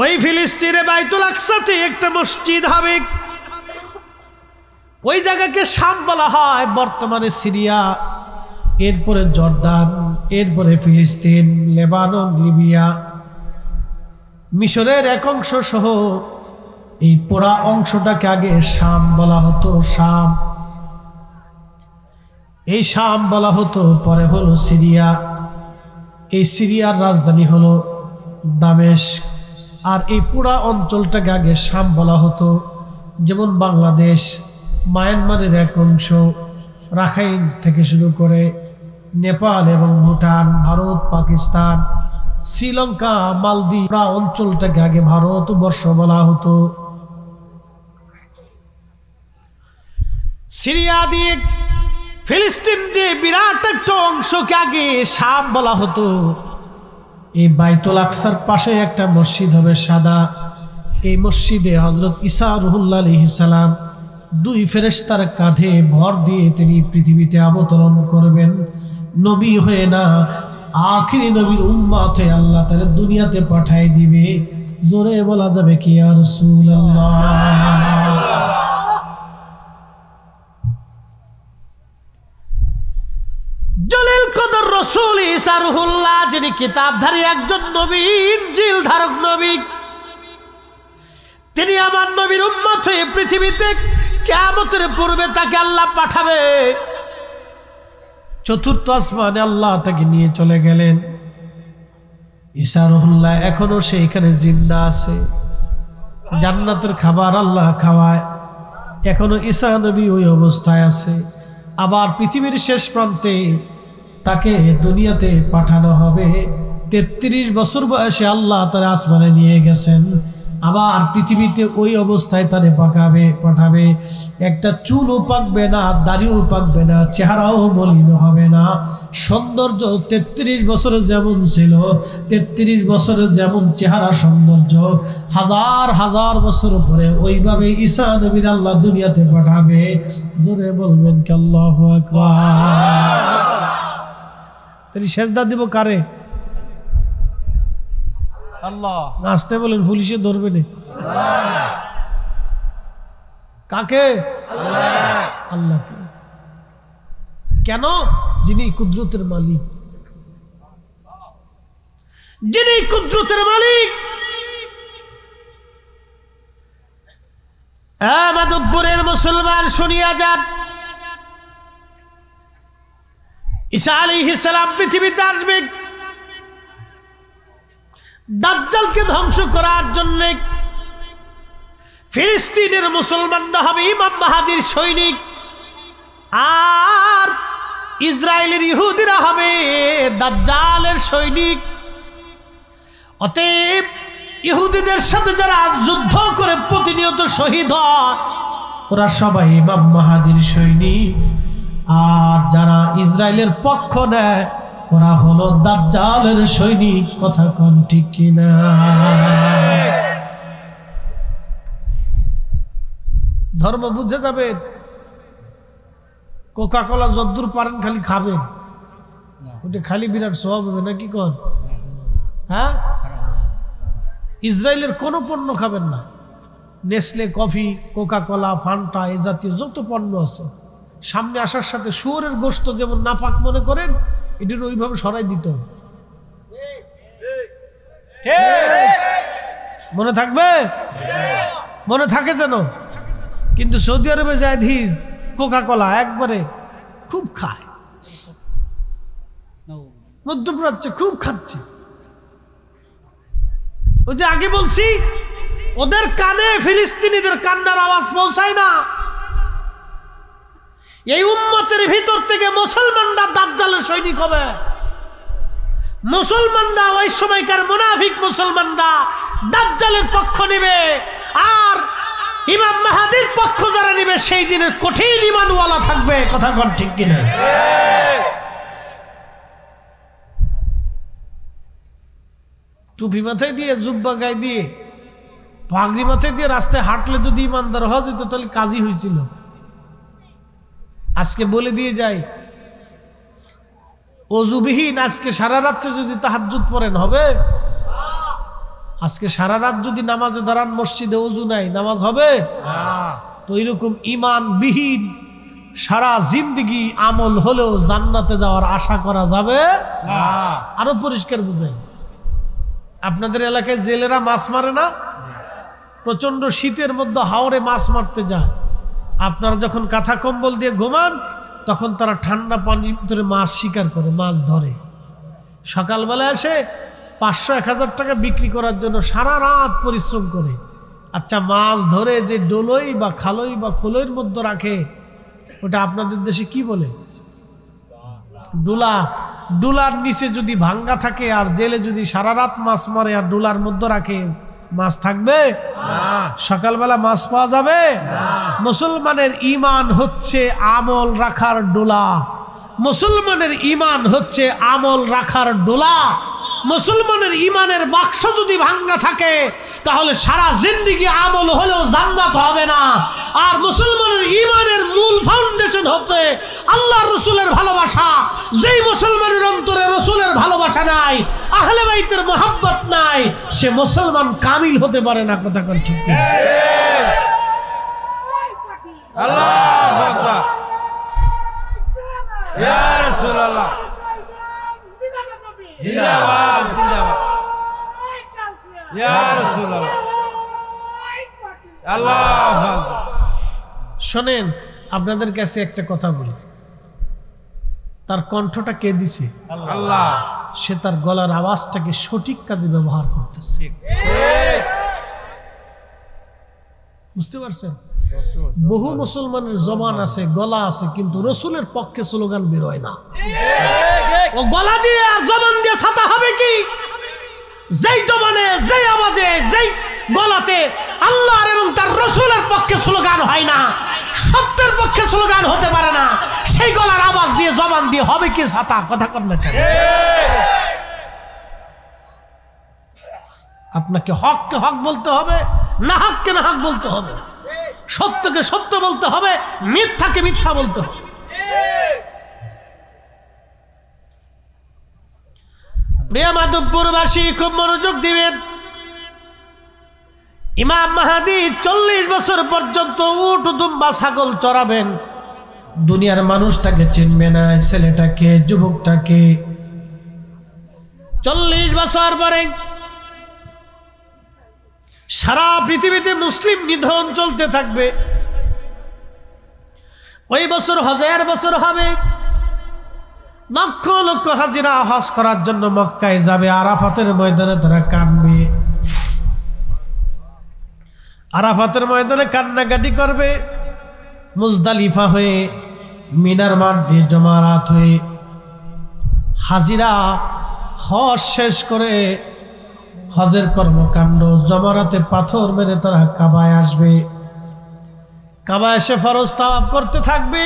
ওই ফিলিস্তিনে বাইতুল আকসাতে একটা মসজিদ হবে। ওই জায়গাকে শাম বলা হয়, বর্তমানে সিরিয়া, এরপরে জর্দান, এরপরে ফিলিস্তিন, লেবানন, লিবিয়া, মিশরের এক অংশ সহ এই পোড়া অংশটাকে আগে শাম বলা হতো। শাম, এই শাম বলা হতো, পরে হলো সিরিয়া। এই সিরিয়ার রাজধানী হলো দামেস্ক। আর এই পুরা অঞ্চলটাকে আগে শাম বলা হতো। যেমন বাংলাদেশ, মায়ানমারের এক অংশ, রাখাইন থেকে শুরু করে নেপাল এবং ভুটান, ভারত, পাকিস্তান, শ্রীলঙ্কা, মালদ্বীপ, পুরা অঞ্চলটাকে আগে ভারতবর্ষ বলা হতো। সিরিয়া দিয়ে, ফিলিস্তিন দিয়ে বিরাট একটা অংশকে আগে শাম বলা হতো। এই বাইতুল আকসার পাশে একটা মসজিদ হবে সাদা। এই মসজিদে হযরত ঈসা রুহুল্লাহ আলাইহিস সালাম 2 ফেরেশতার কাঁধে ভর দিয়ে তিনি পৃথিবীতে অবতরণ করবেন। নবী হয়ে না, আখিরি নবীর উম্মত হয়ে আল্লাহ তার দুনিয়াতে পাঠায় দিবে। জোরে বলা যাবে কি ইয়া রাসূলুল্লাহ। জলিল কদর রাসূল ঈসা রুহুল্লাহ, যিনি কিতাবধারী একজন নবী, ইনজিল ধারক নবী, তিনি আমার নবীর উম্মত হয়ে পৃথিবীতে কিয়ামতের পূর্বে তাকে আল্লাহ পাঠাবে। 4th আসমানে আল্লাহ তাকে নিয়ে চলে গেলেন। ঈসা রুহুল্লাহ এখনো সেইখানে জিন্দা আছে, জান্নাতের খাবার আল্লাহ খাওয়ায়, এখনো ঈসা নবী ওই অবস্থায় আছে। আবার পৃথিবীর শেষ প্রান্তে তাকে দুনিয়াতে পাঠানো হবে। 33 বছর বয়সে আল্লাহ তার আসমানে নিয়ে গেছেন। আবার পৃথিবীতে ওই অবস্থায় তারে পাঠাবে। একটা চুলও পাকবে না, দাড়িও পাকবে না, চেহারাও মলিন হবে না। সৌন্দর্য 33 বছরে যেমন ছিল, 33 বছরে যেমন চেহারা সৌন্দর্য, হাজার হাজার বছর পরে ওইভাবে ঈসা নবীর আল্লাহ দুনিয়াতে পাঠাবে। জোরে বলবেন কি আল্লাহু আকবার। তাহলে সেজদা দিব কারে? আল্লাহ। আসতে বলেন, পুলিশে ধরবে না। কাকে? আল্লাহকে। কেন? যিনি কুদরতের মালিক, যিনি কুদরতের মালিক। মাধবপুরের মুসলমান শুনিয়া যান, ঈসা আলাইহিস সালাম পৃথিবীতে আসবে দাজ্জালকে ধ্বংস করার জন্য। ফিলিস্তিনের মুসলমানরা হবে ইমাম মাহাদির সৈনিক, আর ইসরায়েলের ইহুদিরা হবে দাজ্জালের সৈনিক। অতএব ইহুদিদের সাথে যারা যুদ্ধ করে প্রতিনিয়ত শহীদ হয় ওরা সবাই ইমাম মাহাদির সৈনিক, আর যারা ইসরায়েলের পক্ষ নেয় ওরা হলো দাজ্জালের সৈনিক। কথা কোন ঠিক কিনা? ধর্ম বুঝে যাবেন। কোকা কোলা যদ্দূর পারেন খালি খাবেন, ওটা খালি বিরাট স্বভাব হবে নাকি কোন? হ্যাঁ, ইসরায়েলের কোনো পণ্য খাবেন না। Nestle, coffee, Coca Cola, Fanta, এ জাতীয় যত পণ্য আছে সামনে আসার সাথে শুয়োরের গোশত যেমন নাপাক মনে করেন, এটির ওইভাবে সরাই দিতে হবে। মনে থাকবে? মনে থাকে যেন। কিন্তু সৌদি আরবে যায় ধীর কোকা কোলা একবারে খুব খায়, মধ্যপ্রাচ্যে খুব খাচ্ছে। ওই যে আগে বলছি ওদের কানে ফিলিস্তিনিদের কান্নার আওয়াজ পৌঁছায় না। এই উম্মতের ভিতর থেকে মুসলমানরা দাজ্জালের সৈনিক হবে। মুসলমানরা ওই সময়কার মুনাফিক মুসলমানরা দাজ্জালের পক্ষ নেবে, আর ইমাম মাহাদির পক্ষ যারা নেবে সেই দিনের কঠিন ঈমানওয়ালা থাকবে। কথা কোন ঠিক কিনা? টুপি মাথায় দিয়ে, জুব্বা গায়ে দিয়ে, পাগড়ি মাথায় দিয়ে রাস্তায় হাঁটলে যদি ইমানদার হওয়া যেত তাহলে কাজই হয়েছিল। আজকে বলে দিয়ে যাই, অজুবিহীন আজকে সারা রাত্রে যদি তাহাজ্জুদ পড়েন হবে? আজকে সারা রাত যদি নামাজে দাঁড়ান, মসজিদে অজু নাই, নামাজ হবে? তো এরকম ইমানবিহীন সারা জিন্দগি আমল হলেও জান্নাতে যাওয়ার আশা করা যাবে না। আরো পরিষ্কার বুঝাই, আপনাদের এলাকায় জেলেরা মাছ মারে না? প্রচন্ড শীতের মধ্যে হাওরে মাছ মারতে যায়। আপনারা যখন কাঁথা কম্বল দিয়ে ঘুমান তখন তারা ঠান্ডা পানির ভিতরে মাছ শিকার করে, মাছ ধরে। সকালবেলা এসে 500-1000 টাকা বিক্রি করার জন্য সারা রাত পরিশ্রম করে। আচ্ছা, মাছ ধরে যে ডোলই বা খালই বা খোলইয়ের মধ্যে রাখে ওটা আপনাদের দেশে কি বলে? ডুলা। ডুলার নিচে যদি ভাঙ্গা থাকে আর জেলে যদি সারা রাত মাছ মারে আর ডুলার মধ্যে রাখে, মাছ থাকবে? সকালবেলা মাছ পাওয়া যাবে? মুসলমানের ঈমান হচ্ছে আমল রাখার ডোলা। মুসলমানের ঈমান হচ্ছে আমল রাখার ডোলা। মুসলমানের ঈমানের বাক্স যদি ভাঙ্গা থাকে তাহলে সারা জিন্দেগি আমল হলেও জান্নাত হবে না। আর মুসলমানের ঈমানের মূল ফাউন্ডেশন হচ্ছে আল্লাহর রাসূলের ভালোবাসা। যেই মুসলমানের অন্তরে রাসূলের ভালোবাসা নাই, আহলে বাইতের মুহাব্বত নাই, সে মুসলমান কামিল হতে পারে না। কথা কোন ঠিক কি? আল্লাহু আকবার, ইয়া রাসূলুল্লাহ, জিন্দাবাদ জিন্দাবাদ, ইয়া রাসূলুল্লাহ, আল্লাহু আকবার। শোনেন, আপনাদের কাছে একটা কথা বলি, তার কণ্ঠটা কে দিছে? আল্লাহ। সে তার গলার আওয়াজটাকে সঠিক কাজে ব্যবহার করতেছে। বুঝতে পারছেন? বহু মুসলমানের জবান আছে, গলা আছে, কিন্তু রসুলের পক্ষে স্লোগান বের হয় না। ও গলা দিয়ে আর জবান দিয়ে ছাতা হবে কি? যেই জবানে, যেই আওয়াজে, যেই গলাতে আল্লাহর এবং তার রসুলের পক্ষে স্লোগান হয় না, সত্যের পক্ষে স্লোগান হতে পারে না, সেই গলার আওয়াজ দিয়ে জবান দিয়ে হবে কি ছাতা? কথা কন না কেন? আপনাকে হককে হক বলতে হবে, না হককে না হক বলতে হবে, সত্যকে সত্য বলতে হবে, মিথ্যাকে মিথ্যা বলতে হবে। প্রিয় মাধবপুরবাসী, খুব মনোযোগ দিবেন। ইমাম মাহাদি 40 বছর পর্যন্ত উট দুম্বা ছাগল চড়াবেন। দুনিয়ার মানুষটাকে চিনবে না, ছেলেটাকে, যুবকটাকে। 40 বছর পরে সারা পৃথিবীতে মুসলিম নিধন চলতে থাকবে। ওই বছর 1000 বছর হবে, লক্ষ লক্ষ হাজিরা হজ করার জন্য মক্কায় যাবে, আরাফাতের ময়দানে তারা কাঁদবে, আরাফাতের ময়দানে কান্নাকাটি করবে। মুজদালিফা হয়ে মিনার মাঠ দিয়ে জমারাত হয়ে হাজিরা হজ শেষ করে হজের কর্মকাণ্ড জমারাতে পাথর মেরে তারা কাবায় আসবে। কাবায় এসে ফরজ তাওয়াফ করতে থাকবে।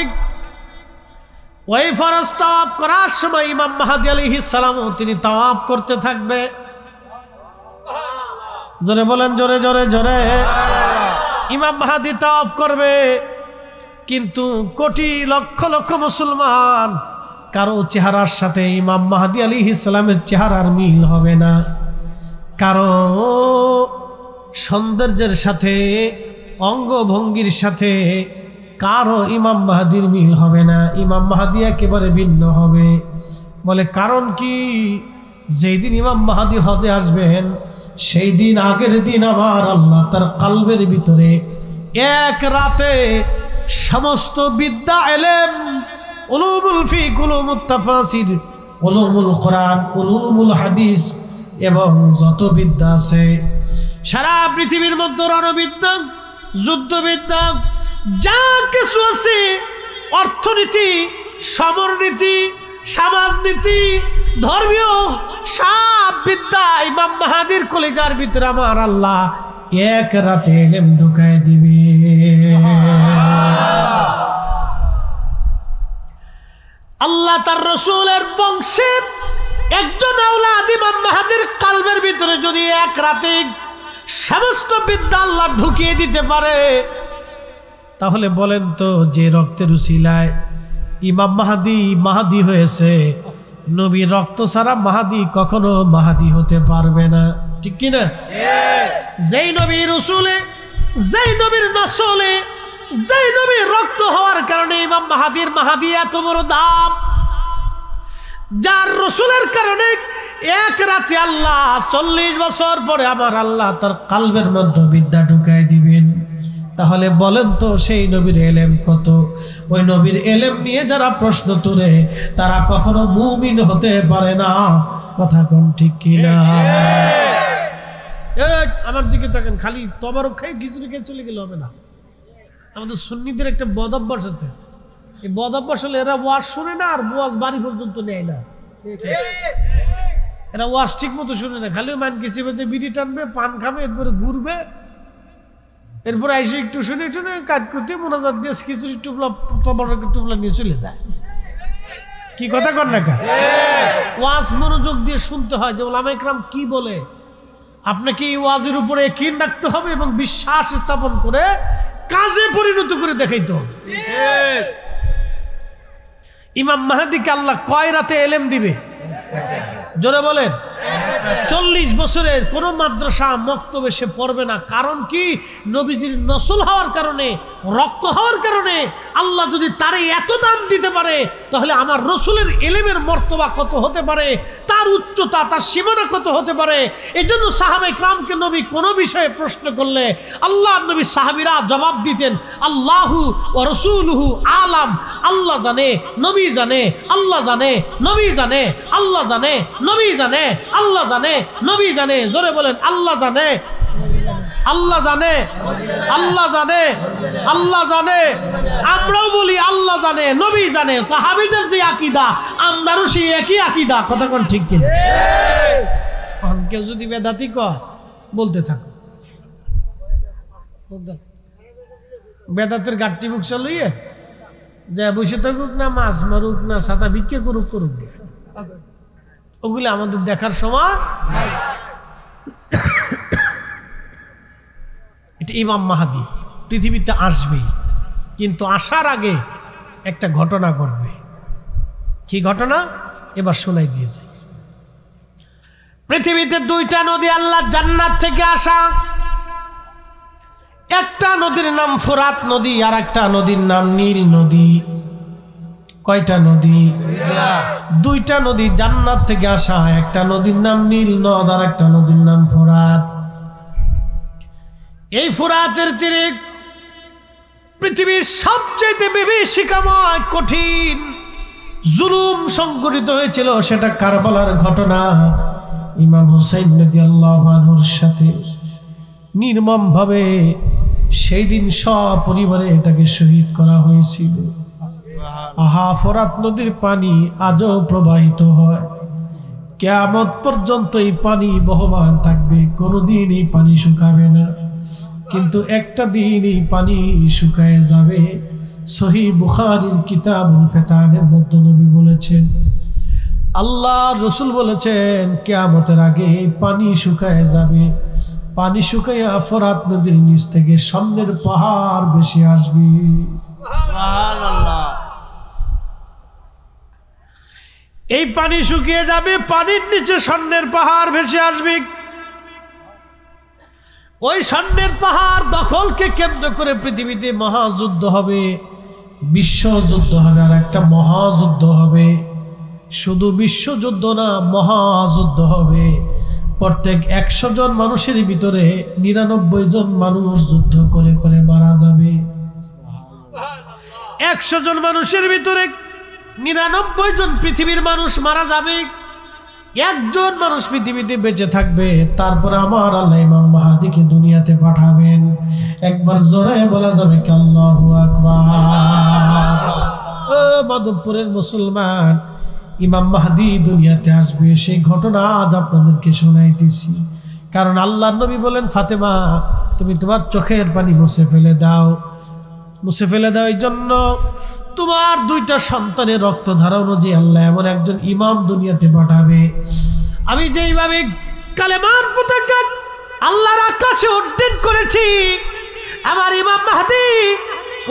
ওই ফরজ তাওয়াফ করার সময় ইমাম মাহদী আলাইহিস সালাম তিনি তাওয়াফ করতে থাকবে। জোরে বলেন, জোরে জোরে জোরে। ইমাম মাহদী তাওয়াফ করবে, কিন্তু কোটি লক্ষ লক্ষ মুসলমান কারো চেহারার সাথে ইমাম মাহদী আলাইহিস সালামের চেহারার মিল হবে না, কারো সৌন্দর্যের সাথে অঙ্গভঙ্গির সাথে কারো ইমাম মাহদীর মিল হবে না। ইমাম মাহদী একেবারে ভিন্ন হবে। বলে কারণ কি? যেই দিন ইমাম মাহদী হজে আসবেন সেই দিন আগের দিন আমার আল্লাহ তার কলবের ভিতরে এক রাতে সমস্ত বিদ্যা এলেম, উলুমুল ফিক, উলুমুত তাফাসির, উলুমুল কোরআন, উলুমুল হাদিস এবং যত বিদ্যা আছে সারা পৃথিবীর মধ্যে, রণবিদ্যা, যুদ্ধবিদ্যা, যা কিছু আছে, অর্থনীতি, সমরনীতি, সমাজনীতি, ধর্মীয় সব বিদ্যা ইমাম মাহদীর কলিজার ভিতরে আমার আল্লাহ এক রাতে এলেম ঢুকায় দিবে। আল্লাহ তার রসুলের বংশের একজন আওলাদ ইমাম মাহদীর কলবের ভিতরে যদি এক রাতে সমস্ত বিদ্যা আল্লাহ ঢুকিয়ে দিতে পারে, তাহলে বলেন তো, যে রক্তের উসিলায় ইমাম মাহদী মাহদী হয়েছে, নবীর রক্ত ছাড়া মাহদী কখনো মাহদী হতে পারবে না, ঠিক কিনা? যেই নবীর রসুলে, যেই নবীর নসলে, যেই নবীর রক্ত হওয়ার কারণে ইমাম মাহদীর মাহদী এত বড় দাম, যার রসুলের কারণে এক রাতে আল্লাহ 40 বছর পরে আমার আল্লাহ তার কলবের মধ্যে বিদ্যা ঢুকাই দিবেন, তাহলে বলেন তো সেই নবীর এলেম কত? ওই নবীর এলেম নিয়ে যারা প্রশ্ন তুলে তারা কখনো মুমিন হতে পারে না। কথা কোন ঠিক কিনা? আমার দিকে তাকান, খালি তবারক খাই খিচুড়ি খেয়ে চলে গেলে হবে না। আমাদের সুন্নিদের একটা বদ অভ্যাস আছে, এই বদ অভ্যাস হলে এরা ওয়াজ শুনে না, আর ওয়াজ বাড়ি পর্যন্ত নেয় না। এরা ওয়াজ ঠিক মতো শুনে না, খালি মান কিছু বেঁচে বিড়ি টানবে, পান খাবে, এরপরে ঘুরবে, এরপরে আইসে একটু শুনে শুনে কাজ করতে মোনাজাত দিয়ে খিচুড়ি টুপলা, তবরকের টুপলা নিয়ে চলে যায়। কি কথা কর না কা? ওয়াজ মনোযোগ দিয়ে শুনতে হয় যে ওলামা ইকরাম কি বলে। আপনাকে এই ওয়াজের উপরে ইয়াকিন রাখতে হবে এবং বিশ্বাস স্থাপন করে কাজে পরিণত করে দেখাইতে হবে। ইমাম মাহদীকে আল্লাহ কয় রাতে এলেম দিবে? জোরে বলেন। 40 বছরের কোন মাদ্রাসা মক্তবে সে পড়বে না। কারণ কি? নবীজির নসল হওয়ার কারণে, রক্ত হওয়ার কারণে আল্লাহ যদি তারে এত দাম দিতে পারে, তাহলে আমার রসুলের এলেমের মর্তবা কত হতে পারে, তার উচ্চতা, তার সীমানা কত হতে পারে। এই জন্য সাহাবায়ে কেরামকে নবী কোনো বিষয়ে প্রশ্ন করলে আল্লাহ নবী সাহাবীরা জবাব দিতেন, আল্লাহু ওয়া রাসূলুহু আলাম। আল্লাহ জানে, নবী জানে, আল্লাহ জানে, নবী জানে, আল্লাহ জানে, নবী জানে, আল্লাহ জানে, নবী জানে। জোরে বলেন, আল্লাহ জানে, আল্লাহ জানে, আল্লাহ জানে, আল্লাহ জানে। আমরাও বলি আল্লাহ জানে, নবী জানে। সাহাবীদের যে আকীদা, আমরারও সেই একই আকীদা। কথা কোন ঠিক কিনা? কেউ যদি বেদাতি কয়, বলতে থাকো, বেদাতের গাঠটি বুকসা লইয়ে যা বসে থাকুক না, মাছ মারুক না, ছাতা ভিক্ষে করুক, করুক, ওগুলো আমাদের দেখার সময়। এটা ইমাম মাহদী পৃথিবীতে আসবেই, কিন্তু আসার আগে একটা ঘটনা ঘটবে। কি ঘটনা? এবার শোনাই দিয়ে যাই। পৃথিবীতে 2টা নদী আল্লাহ জান্নাত থেকে আসা। একটা নদীর নাম ফোরাত নদী, আর একটা নদীর নাম নীল নদী। কয়টা নদী? 2টা নদী জান্নাত থেকে আসা। একটা নদীর নাম নীল নদ, আর একটা নদীর নাম ফোরাত। এই ফোরাতের তীরে পৃথিবীর সবচেয়ে বিভীষিকাময়, কঠিন জুলুম সংঘটিত হয়েছিল, সেটা কারবালার ঘটনা। ইমাম হুসাইন রাদিয়াল্লাহু আনহুর সাথে নির্মমভাবে সেই দিন সপরিবারে তাকে শহীদ করা হয়েছিল। আহা, ফোরাত নদীর পানি আজও প্রবাহিত হয়, কিয়ামত পর্যন্ত এই পানি বহমান থাকবে, কোনোদিন এই পানি শুকাবে না। কিন্তু একটা দিন এই পানি শুকায় যাবে। সহিহ বুখারীর কিতাবুল ফিতানের মধ্যে নবী বলেছেন, আল্লাহ রাসূল বলেছেন, কিয়ামতের আগে এই পানি শুকায় যাবে। পানি শুকাইয়া ফোরাত নদীর নিচ থেকে সামনের পাহাড় ভেসে আসবে। সুবহানাল্লাহ। এই পানি শুকিয়ে যাবে, পানির নিচে স্বর্ণের পাহাড় ভেসে আসবে। ওই স্বর্ণের পাহাড় দখলকে কেন্দ্র করে পৃথিবীতে মহাযুদ্ধ হবে, বিশ্বযুদ্ধ হবে, আর একটা মহাযুদ্ধ হবে। শুধু বিশ্বযুদ্ধ না, মহাযুদ্ধ হবে। প্রত্যেক 100 জন মানুষের ভিতরে 99 জন মানুষ যুদ্ধ করে করে মারা যাবে। 100 জন মানুষের ভিতরে 99 জন পৃথিবীর মানুষ মারা যাবে, একজন মানুষ পৃথিবীতে বেঁচে থাকবে। তারপর আমার আল্লাহ ইমাম মাহদীকে দুনিয়াতে পাঠাবেন। একবার জোরে বলা যাবে কি আল্লাহু আকবার। ও মাধবপুরের মুসলমান, ইমাম মাহদী দুনিয়াতে আসবে, সেই ঘটনা আজ আপনাদেরকে শোনাইতেছি। কারণ আল্লাহর নবী বলেন, ফাতেমা তুমি তোমার চোখের পানি মুছে ফেলে দাও, মুছে ফেলে দাও। এই জন্য তোমার 2টা সন্তানের রক্ত ধারা অনুযায়ী আল্লাহ এমন একজন ইমাম দুনিয়াতে পাঠাবে। আমি যেইভাবে কালেমার পতাকা আল্লাহর আকাশে উড্ডীন করেছি, আমার ইমাম মাহদী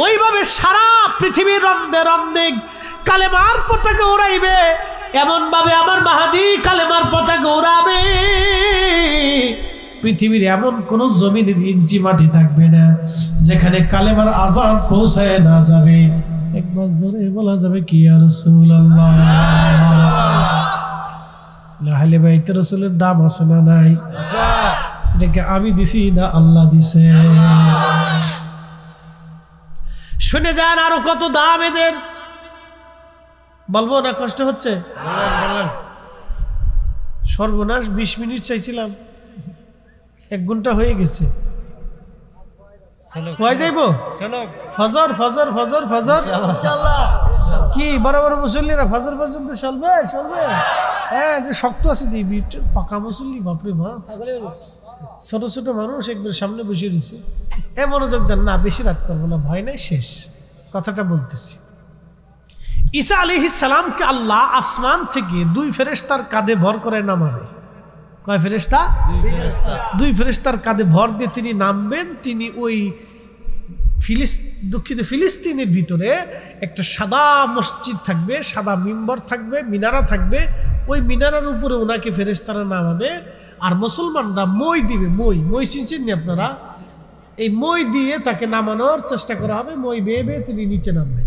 ওইভাবে সারা পৃথিবীর রন্দে রন্দে কালেমার পতাকা উড়াইবে। এমন ভাবে আমার মাহদী কালেমার পতাকা উড়াবে, পৃথিবীর এমন কোন জমিনের ইঞ্চি মাটি থাকবে না যেখানে কালেমার আযান পৌঁছায় না যাবে। একবার জোরে বলা যাবে কি ইয়া রাসূলুল্লাহ। আহলে বাইতে রাসূলের দাম আছে না নাই? এটাকে আমি দিছি না আল্লাহ দিছে? শুনে যান আরো কত দাম এদের, বলবো না? কষ্ট হচ্ছে? সর্বনাশ, 20 মিনিট চাইছিলাম, 1 ঘন্টা হয়ে গেছে। কয় যাইবো? ফজর ফজর ফজর ফজর কি বরাবর মুসল্লিরা ফজর পর্যন্ত চলবে? চলবে। হ্যাঁ, যে শক্ত আছে দিবি, পাকা মুসল্লি, বাপরে বাপ। ছোট ছোট মানুষ একবার সামনে বসে দিছে। মনোযোগ দেন না, বেশি রাত করবো না, ভয় নাই, শেষ কথাটা বলতেছি। ঈসা আলাইহিস সালামকে আল্লাহ আসমান থেকে 2 ফেরেশতার কাঁধে ভর করে নামাবে। কয় ফেরেশতা? 2 ফেরেশতার কাঁধে ভর দিয়ে তিনি নামবেন। তিনি ওই দক্ষিণ ফিলিস্তিনের ভিতরে একটা সাদা মসজিদ থাকবে, সাদা মিম্বর থাকবে, মিনারা থাকবে। ওই মিনারার উপরে ওনাকে ফেরেশতারা নামাবে, আর মুসলমানরা মই দিবে। মই চিনছেন নি আপনারা? এই মই দিয়ে তাকে নামানোর চেষ্টা করা হবে। মই বেয়ে বেয়ে তিনি নিচে নামবেন।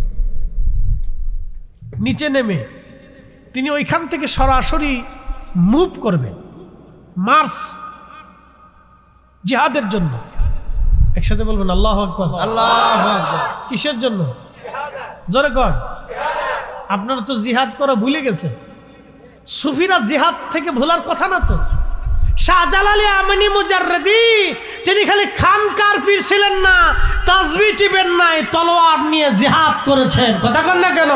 নিচে নেমে তিনি ওইখান থেকে সরাসরি মুভ করবেন, মার্চ জিহাদের জন্য। একসাথে বলবেন আল্লাহু আকবার। আল্লাহু আকবার। কিসের জন্য? জোরে কর। আপনারা তো জিহাদ করা ভুলে গেছে। সুফিরা জিহাদ থেকে ভোলার কথা না তো। শাহজালালি আমিনী মুজাররদি তিনি খালি খানকার পীর ছিলেন না, তাসবিহ টিপেন নাই, তলোয়ার নিয়ে জিহাদ করেছেন। কথা কন না কেন?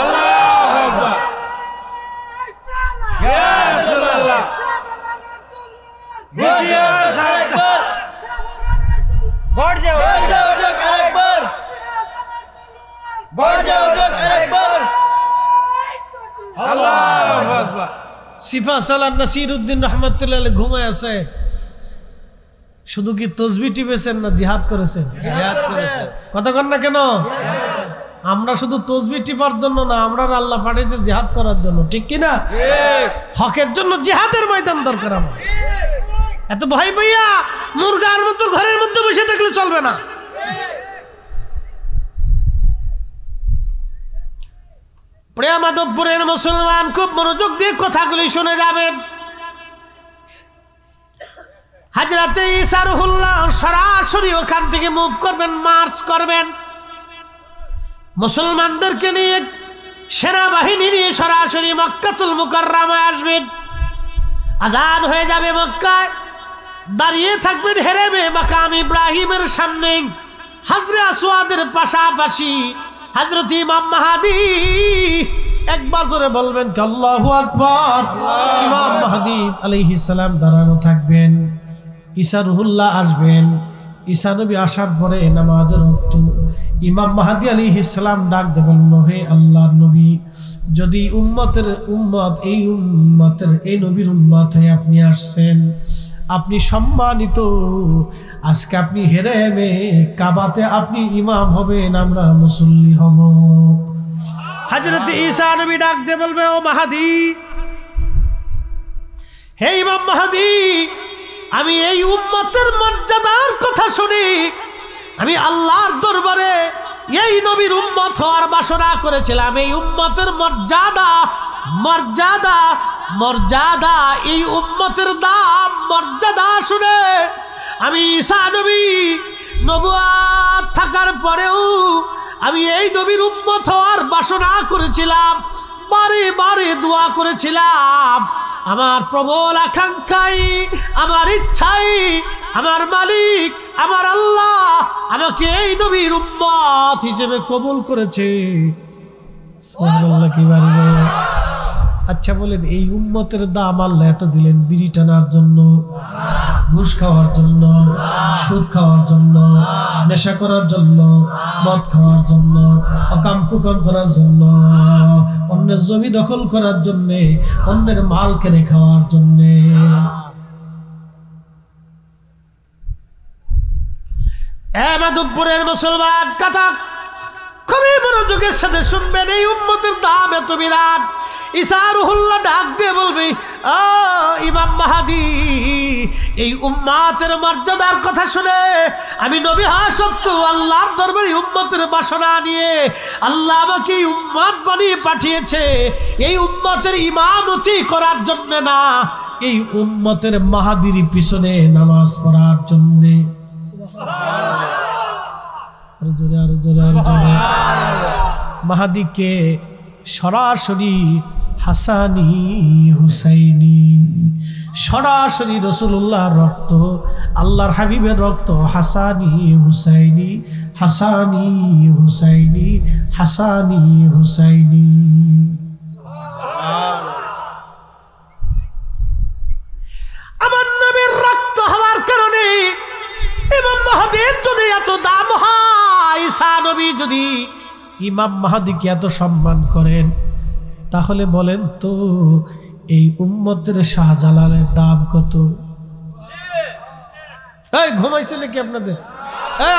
আল্লাহু আকবার। ইয়া রাসূলুল্লাহ। বিশিয়া আকবার। গর্জে ওঠো আকবার। গর্জে ওঠো আকবার। আল্লাহু আকবার। সিফা সালান নাসিরউদ্দিন রাহমাতুল্লাহ আলাইহি ঘুমায় আছে। শুধু কি তাসবিহ টিপেছেন না জিহাদ করেছেন? জিহাদ করেছেন। কথা কন না কেন? আমরা শুধু তাসবিহ টিপার জন্য না, আমরা আল্লাহ পাঠিয়েছে জিহাদ করার জন্য, ঠিক কি না? ঠিক। হকের জন্য জিহাদের ময়দান দরকার আমার। এত ভয় পাইয়া মুরগার মতো ঘরের মধ্যে বসে থাকলে চলবে না। প্রিয় মাধবপুরের মুসলমান, খুব মনোযোগ দিয়ে কথাগুলি শুনে যাবেন। হযরতে ঈসা রুহুল্লাহ সরাসরি ওখান থেকে মুভ করবেন, মার্চ করবেন। মুসলমানদেরকে নিয়ে সেনাবাহিনী নিয়ে সরাসরি মক্কাতুল মুকাররমায় আসবেন। আজান হয়ে যাবে মক্কায়, দাঁড়িয়ে থাকবেন হেরেমে মাকাম ইব্রাহিমের সামনে, হাজরে আসওয়াদের পাশাপাশি হযরত ইমাম মাহদী একবার জোরে বলবেন কি আল্লাহু আকবার। ইমাম মাহদী আলাইহিস সালাম দাঁড়ানো থাকবেন, ঈসা রুহুল্লাহ আসবেন। ঈসা নবী আসার পরে নামাজের ওয়াক্ত ইমাম মাহদী আলাইহিস সালাম ডাক দেবেন, হে আল্লাহর নবী, যদি উম্মতের এই নবীর উম্মত হয়ে আপনি আসছেন, আপনি সম্মানিত, আজকে আপনি হেরেমে কাবাতে আপনি ইমাম হবেন, আমরা মুসল্লি হব। হযরত ঈসা নবী ডাক দিয়ে বলবে, ও মাহদী, হে ইমাম মাহদী, আমি এই উম্মতের মর্যাদার কথা শুনি, আমি আল্লাহর দরবারে এই নবীর উম্মত হওয়ার বাসনা করেছিলাম। এই উম্মতের মর্যাদা মর্যাদা মর্যাদা এই উম্মতের দাম মর্যাদা শুনে আমি ঈসা নবী নবুয়ত থাকার পরেও আমি এই নবীর উম্মত হওয়ার বাসনা করেছিলাম, বারে বারে দোয়া করেছিলাম। আমার প্রবল আকাঙ্ক্ষাই, আমার ইচ্ছাই আমার মালিক আমার আল্লাহ আমাকে এই নবীর উম্মত হিসেবে কবুল করেছে। সুবহানাল্লাহ কি বলবে। আচ্ছা বলেন, এই উম্মতের দাম আল্লাহ এত দিলেন বিড়ি টানার জন্য, ঘুষ খাওয়ার জন্য, সুদ খাওয়ার জন্য, নেশা করার জন্য, মদ খাওয়ার জন্য, অকাম কুকাম করার জন্য, অন্যের জমি দখল করার জন্য, অন্যের মাল কেড়ে খাওয়ার জন্য। মাধবপুরের মুসলমান কথা খুবই মনোযোগের সাথে শুনবেন। এই উম্মতের দাম এত বিরাট। ঈসা রুহুল্লাহ ডাক দিয়ে বলবে, ও ইমাম মাহদী, এই উম্মতের মর্যাদার কথা শুনে আমি নবী হওয়া সত্ত্বেও আল্লাহর দরবারে উম্মতের বাসনা নিয়ে আল্লাহ আমাকে এই উম্মত বানিয়ে পাঠিয়েছে এই উম্মতের ইমামতি করার জন্য না, এই উম্মতের মাহদীর পিছনে নামাজ পড়ার জন্য। মাহদীকে সরাসরি হাসানি হুসাইনি, সরাসরি রাসূলুল্লাহর রক্ত, আল্লাহর হাবিবের রক্ত, হাসানি হুসাইনি, হাসানি হুসাইনি, হাসানি হুসাইনি। আমার নবীর রক্ত হওয়ার কারণে ইমাম মাহদীর যদি এত দাম হয়, ঈসা নবী যদি ইমাম মাহদীকে এত সম্মান করেন, তাহলে বলেন তো এই উম্মতের শাহজালালের দাম কত? এই ঘুমাইছিল কি আপনাদের?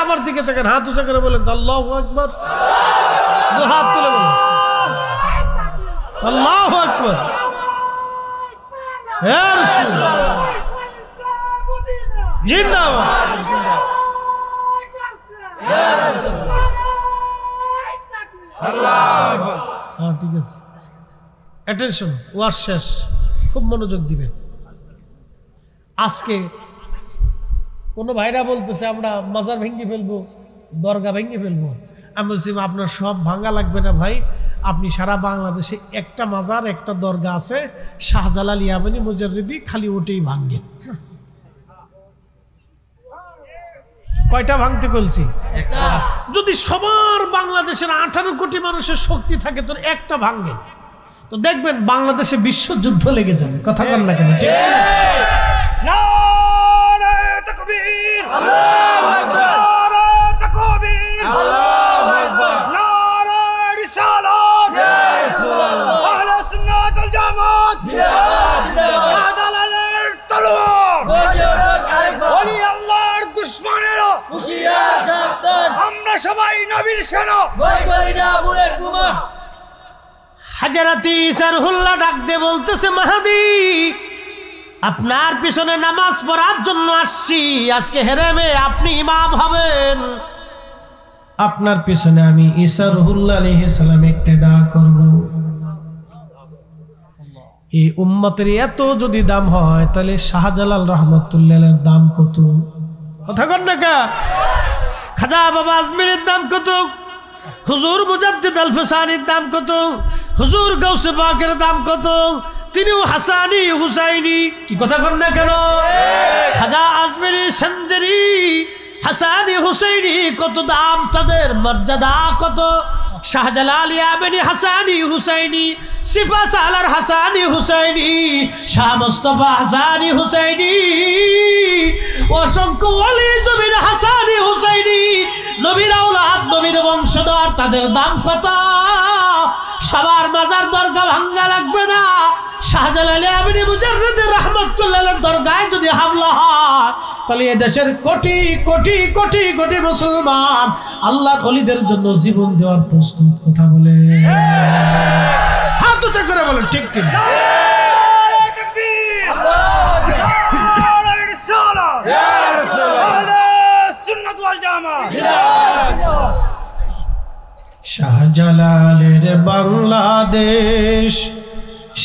আমার দিকে দেখেন, হাত উঁচা করে বলেন আল্লাহু আকবার। হাত তুলে বলেন আল্লাহু আকবার। জিন্দাবাদ। ঠিক আছে, অ্যাটেনশন, ওয়াজ শেষ, খুব মনোযোগ দিবেন। আজকে কোনো ভাইরা বলতেছে আমরা মাজার ভেঙে ফেলবো, দরগা ভেঙে ফেলবো। আমি বলছি আপনার সব ভাঙা লাগবে না ভাই, আপনি সারা বাংলাদেশে একটা মাজার একটা দরগা আছে, শাহজালাল ইয়ামানি মুজাররিদি, খালি ওটাই ভাঙেন। কয়টা ভাঙতে বলছি? যদি সবার বাংলাদেশের 18 কোটি মানুষের শক্তি থাকে তো একটা ভাঙবেন, তো দেখবেন বাংলাদেশে বিশ্বযুদ্ধ লেগে যাবে। কথা বল না কেন? নারে তাকবীর, আল্লাহু আকবার, নারে তাকবীর, আল্লাহু আকবার, নারে রিসালাত, ইয়া রাসূলুল্লাহ, আহলে সুন্নাত ওয়াল জামাত, জিন্দাবাদ, শাহজালালের তলোয়ার, ওলি আল্লাহর দুশমনেরা হুঁশিয়ার সাবধান, আমরা সবাই নবীর সেনা, ভয় করি না বুলের বোমা। হযরত ঈসা রুহুল্লাহ ডাক দিয়ে বলতেছে, মাহদী, আপনার পিছনে নামাজ পড়ার জন্য আসছি। আজকে হেরেমে আপনি ইমাম হবেন, আপনার পিছনে আমি ঈসা রুহুল্লাহ আলাইহিস সালাম ইক্তেদা করব। এই উম্মতের এত যদি দাম হয়, তাহলে শাহজালাল রহমাতুল্লাহের দাম কত? কথা কন না কা? খাজা বাবা আজমিরের দাম কত? হুজুর মুজাদ্দিদ আল ফিসানির দাম কত, হুজুর গাউসে পাকের দাম কত, তিনিও হাসানি হুসাইনি। কি কথা বল না কেন? খাজা আজমেরি সন্দেরি হাসানি হুসাইনি কত দাম, তাদের মর্যাদা কত। শাহজালাল ইয়ামেনি হাসানি হুসাইনি, সিফা সালার হাসানি হুসাইনি, শাহ মুস্তাফা হাসানি হুসাইনি, অসংখ্য ওলি জমির হাসানি হুসাইনি, নবীর আওলাদ নবীর বংশধর, তাদের দাম কত। সবার মাজার দরগা ভাঙ্গা লাগবে না। শাহজালাল ইয়ামেনি মুজাদ্দিদ রাহমাতুল্লাহ দরগায় যদি হামলা হয় তাহলে এই দেশের কোটি কোটি কোটি কোটি মুসলমান আল্লাহর ওলিদের জন্য জীবন দেওয়ার প্রস্তুত। কথা বলে হাত উঁচু করে বলেন ঠিক কিনা? শাহজালালের বাংলাদেশ,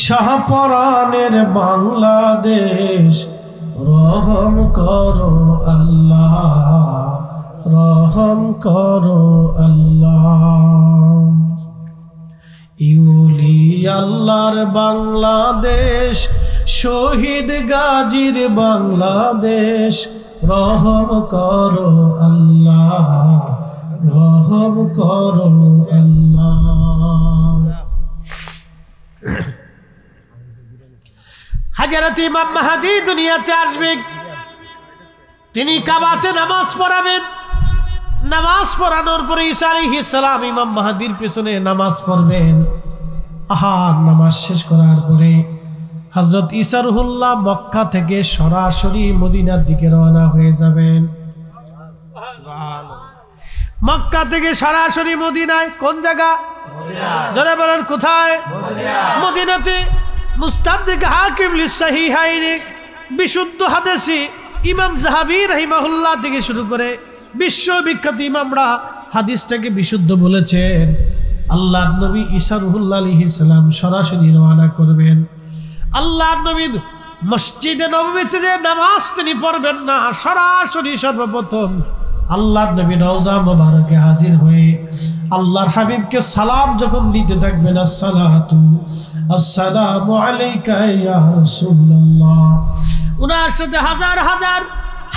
শাহপরানের বাংলাদেশ, রহম করো আল্লাহ, রহম করো আল্লাহ। ইউলি আল্লাহর বাংলাদেশ, শহীদ গাজীর বাংলাদেশ, রহম করো আল্লাহ, রহম করো আল্লাহ। হযরত ইমাম মাহদী দুনিয়াতে আসবে, তিনি কাবাতে নামাজ পড়াবেন। নামাজ পড়ানোর পরে ঈসা আলাইহিস সালাম ইমাম মাহদীর পেছনে নামাজ পড়বেন। নামাজ শেষ করার পরে হযরত ঈসা রুহুল্লাহ মক্কা থেকে সরাসরি মদিনার দিকে রওনা হয়ে যাবেন। মক্কা থেকে সরাসরি মদিনায়। কোন জায়গা? জোরে বলেন কোথায়? মদিনাতে। মুস্তাদরিক হাকিম লিসহিহাইনি, বিশুদ্ধ হাদিসি ইমাম যাহাবী রাহিমাহুল্লাহ থেকে শুরু করে বিশ্ববিখ্যাত ইমামরা হাদিসটাকে বিশুদ্ধ বলেছেন। আল্লাহর নবী ঈসা রুহুল্লাহ আলাইহিস সালাম সরাসরি রওনা করবেন। আল্লাহর নবীর মসজিদে নববীতে যে নামাজ তিনি পড়বেন না, সরাসরি সর্বপ্রথম আল্লাহর নবী রওজা মুবারকে হাজির হয়ে আল্লাহর হাবিবকে সালাম যখন দিতে থাকবেন, আসসালাতু আসসালামু আলাইকা ইয়া রাসূলুল্লাহ, উনার সাথে হাজার হাজার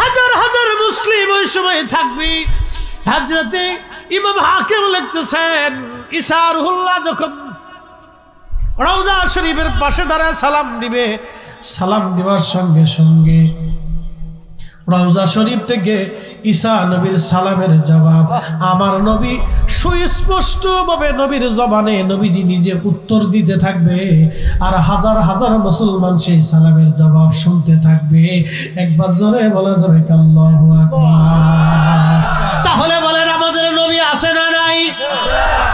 হাজার হাজার মুসলিম ওই সময় থাকবে। হযরতে ইমাম হাকিম লিখতেছেন, ঈসা রুহুল্লাহ যখন রওজা শরীফের পাশে দাঁড়ায় সালাম দিবে, সালাম দেওয়ার সঙ্গে সঙ্গে রওজা শরীফ থেকে ঈসা নবীর সালামের জবাব আমার নবী সুস্পষ্টভাবে নবীর জবানে নবীজি নিজে উত্তর দিতে থাকবে, আর হাজার হাজার মুসলমান সেই সালামের জবাব শুনতে থাকবে। একবার জোরে বলা যাবে আল্লাহু আকবার। তাহলে বলেন আমাদের নবী আছে না নাই?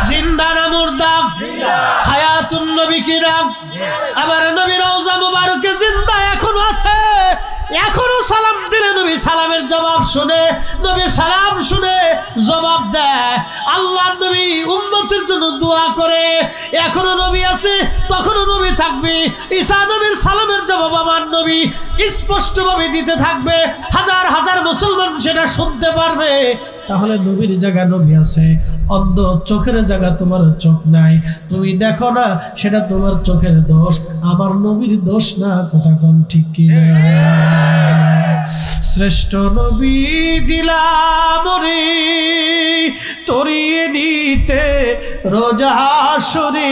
জিন্দা না মুর্দা? হায়াতুন নবী কি না? আবার নবী রওজা মুবারকে জিন্দা এখনো আছে। এখনো সালাম দিলে নবী সালামের জবাব শুনে, নবী সালাম শুনে জবাব দেয়। আল্লাহর নবী উম্মতের জন্য দোয়া করে। এখনো নবী আছে, তখনও নবী থাকবে। ঈসা নবীর সালামের জবাব আমার নবী স্পষ্টভাবে দিতে থাকবে, হাজার হাজার মুসলমান সেটা শুনতে পারবে। তাহলে নবীর জায়গা নবী আছে, অন্ধ চোখের জায়গা তোমার চোখ নাই, তুমি দেখো না, সেটা তোমার চোখের দোষ, আমার নবীর দোষ না। কথা কোন ঠিক কি না? শ্রেষ্ঠ নবী দিলাম রে তরিয়ে নিতে রোজা হাসরে,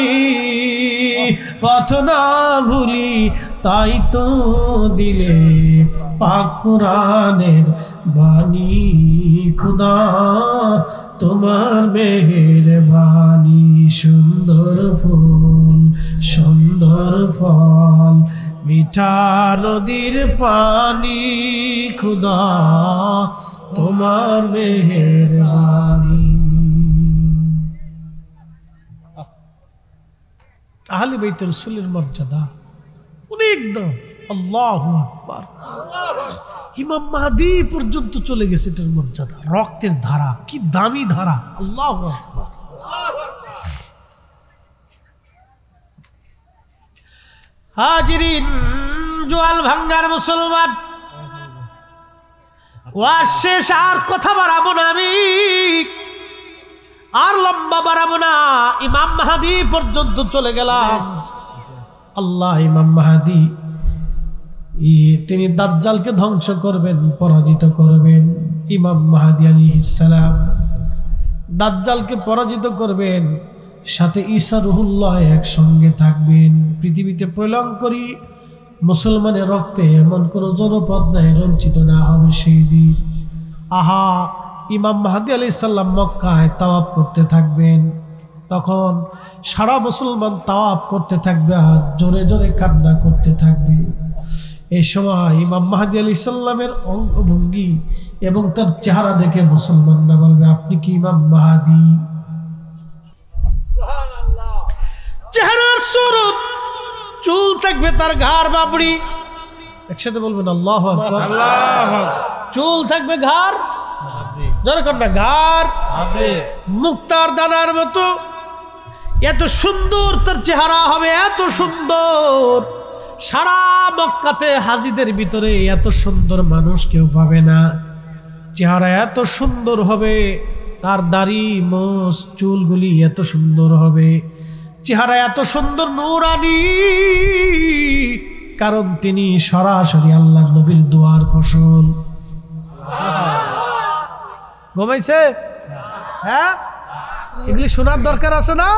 পথ না ভুলি তাই তো দিলে পাক কোরআনের বাণী, খুদা তোমার মেহেরবানি। সুন্দর ফুল সুন্দর ফল মিঠা নদীর পানি, খুদা তোমার মেহেরবানি। আহলে বাইত রাসূলের মর্যাদা অনেক দাম। আল্লাহু আকবার। ইমাম মাহদী পর্যন্ত চলে গেছে এটার মর্যাদা। রক্তের ধারা, কি দামি ধারা! আল্লাহু আকবার। হাজিরিন, জোয়াল ভাঙ্গার মুসলমান, ওয়াজ শেষ, আর কথা বাড়াবো না আমি। আর লম্বা বাড়াবো না, ইমাম মাহদী পর্যন্ত চলে গেলাম। আল্লাহ, ইমাম মাহদী তিনি দাজ্জালকে ধ্বংস করবেন, পরাজিত করবেন। ইমাম মাহদী আলাইহিস সালাম দাজ্জালকে পরাজিত করবেন, সাথে ঈসা রুহুল্লাহ একসঙ্গে থাকবেন। পৃথিবীতে প্রলয়ঙ্করী মুসলমানের রক্তে এমন কোন জনপদ নাই রঞ্চিত না হবে সেই দিন। আহা, ইমাম মাহদী আলাইহিস সালাম মক্কায় তাওয়াফ করতে থাকবেন, তখন সারা মুসলমান তাওয়াফ করতে থাকবে আর জোরে জোরে কান্না করতে থাকবে। এই সময় ইমাম মাহদী আলাইহিস সালামের অঙ্গভঙ্গি এবং তার চেহারা দেখে মুসলমানরা বলবে, আপনি কি ইমাম মাহদী? চেহারার সুরত, চুল থাকবে তার ঘাড় বাবড়ি, একসাথে বলবেন আল্লাহু আকবার। চুল থাকবে ঘাড়, জোরে কর না, ঘাড় মুক্তার দানার মতো। এত সুন্দর তার চেহারা হবে, এত সুন্দর, সারা মক্কাতে হাজীদের ভিতরে এত সুন্দর মানুষ কেউ পাবে না। চেহারা এত সুন্দর হবে, তার দাড়ি মোষ চুলগুলি এত সুন্দর হবে, চেহারা এত সুন্দর নূরানি, কারণ তিনি সরাসরি আল্লাহ নবীর দোয়ার ফসল। ঘুমাইছে? হ্যাঁ, এগুলি শোনার দরকার আছে না?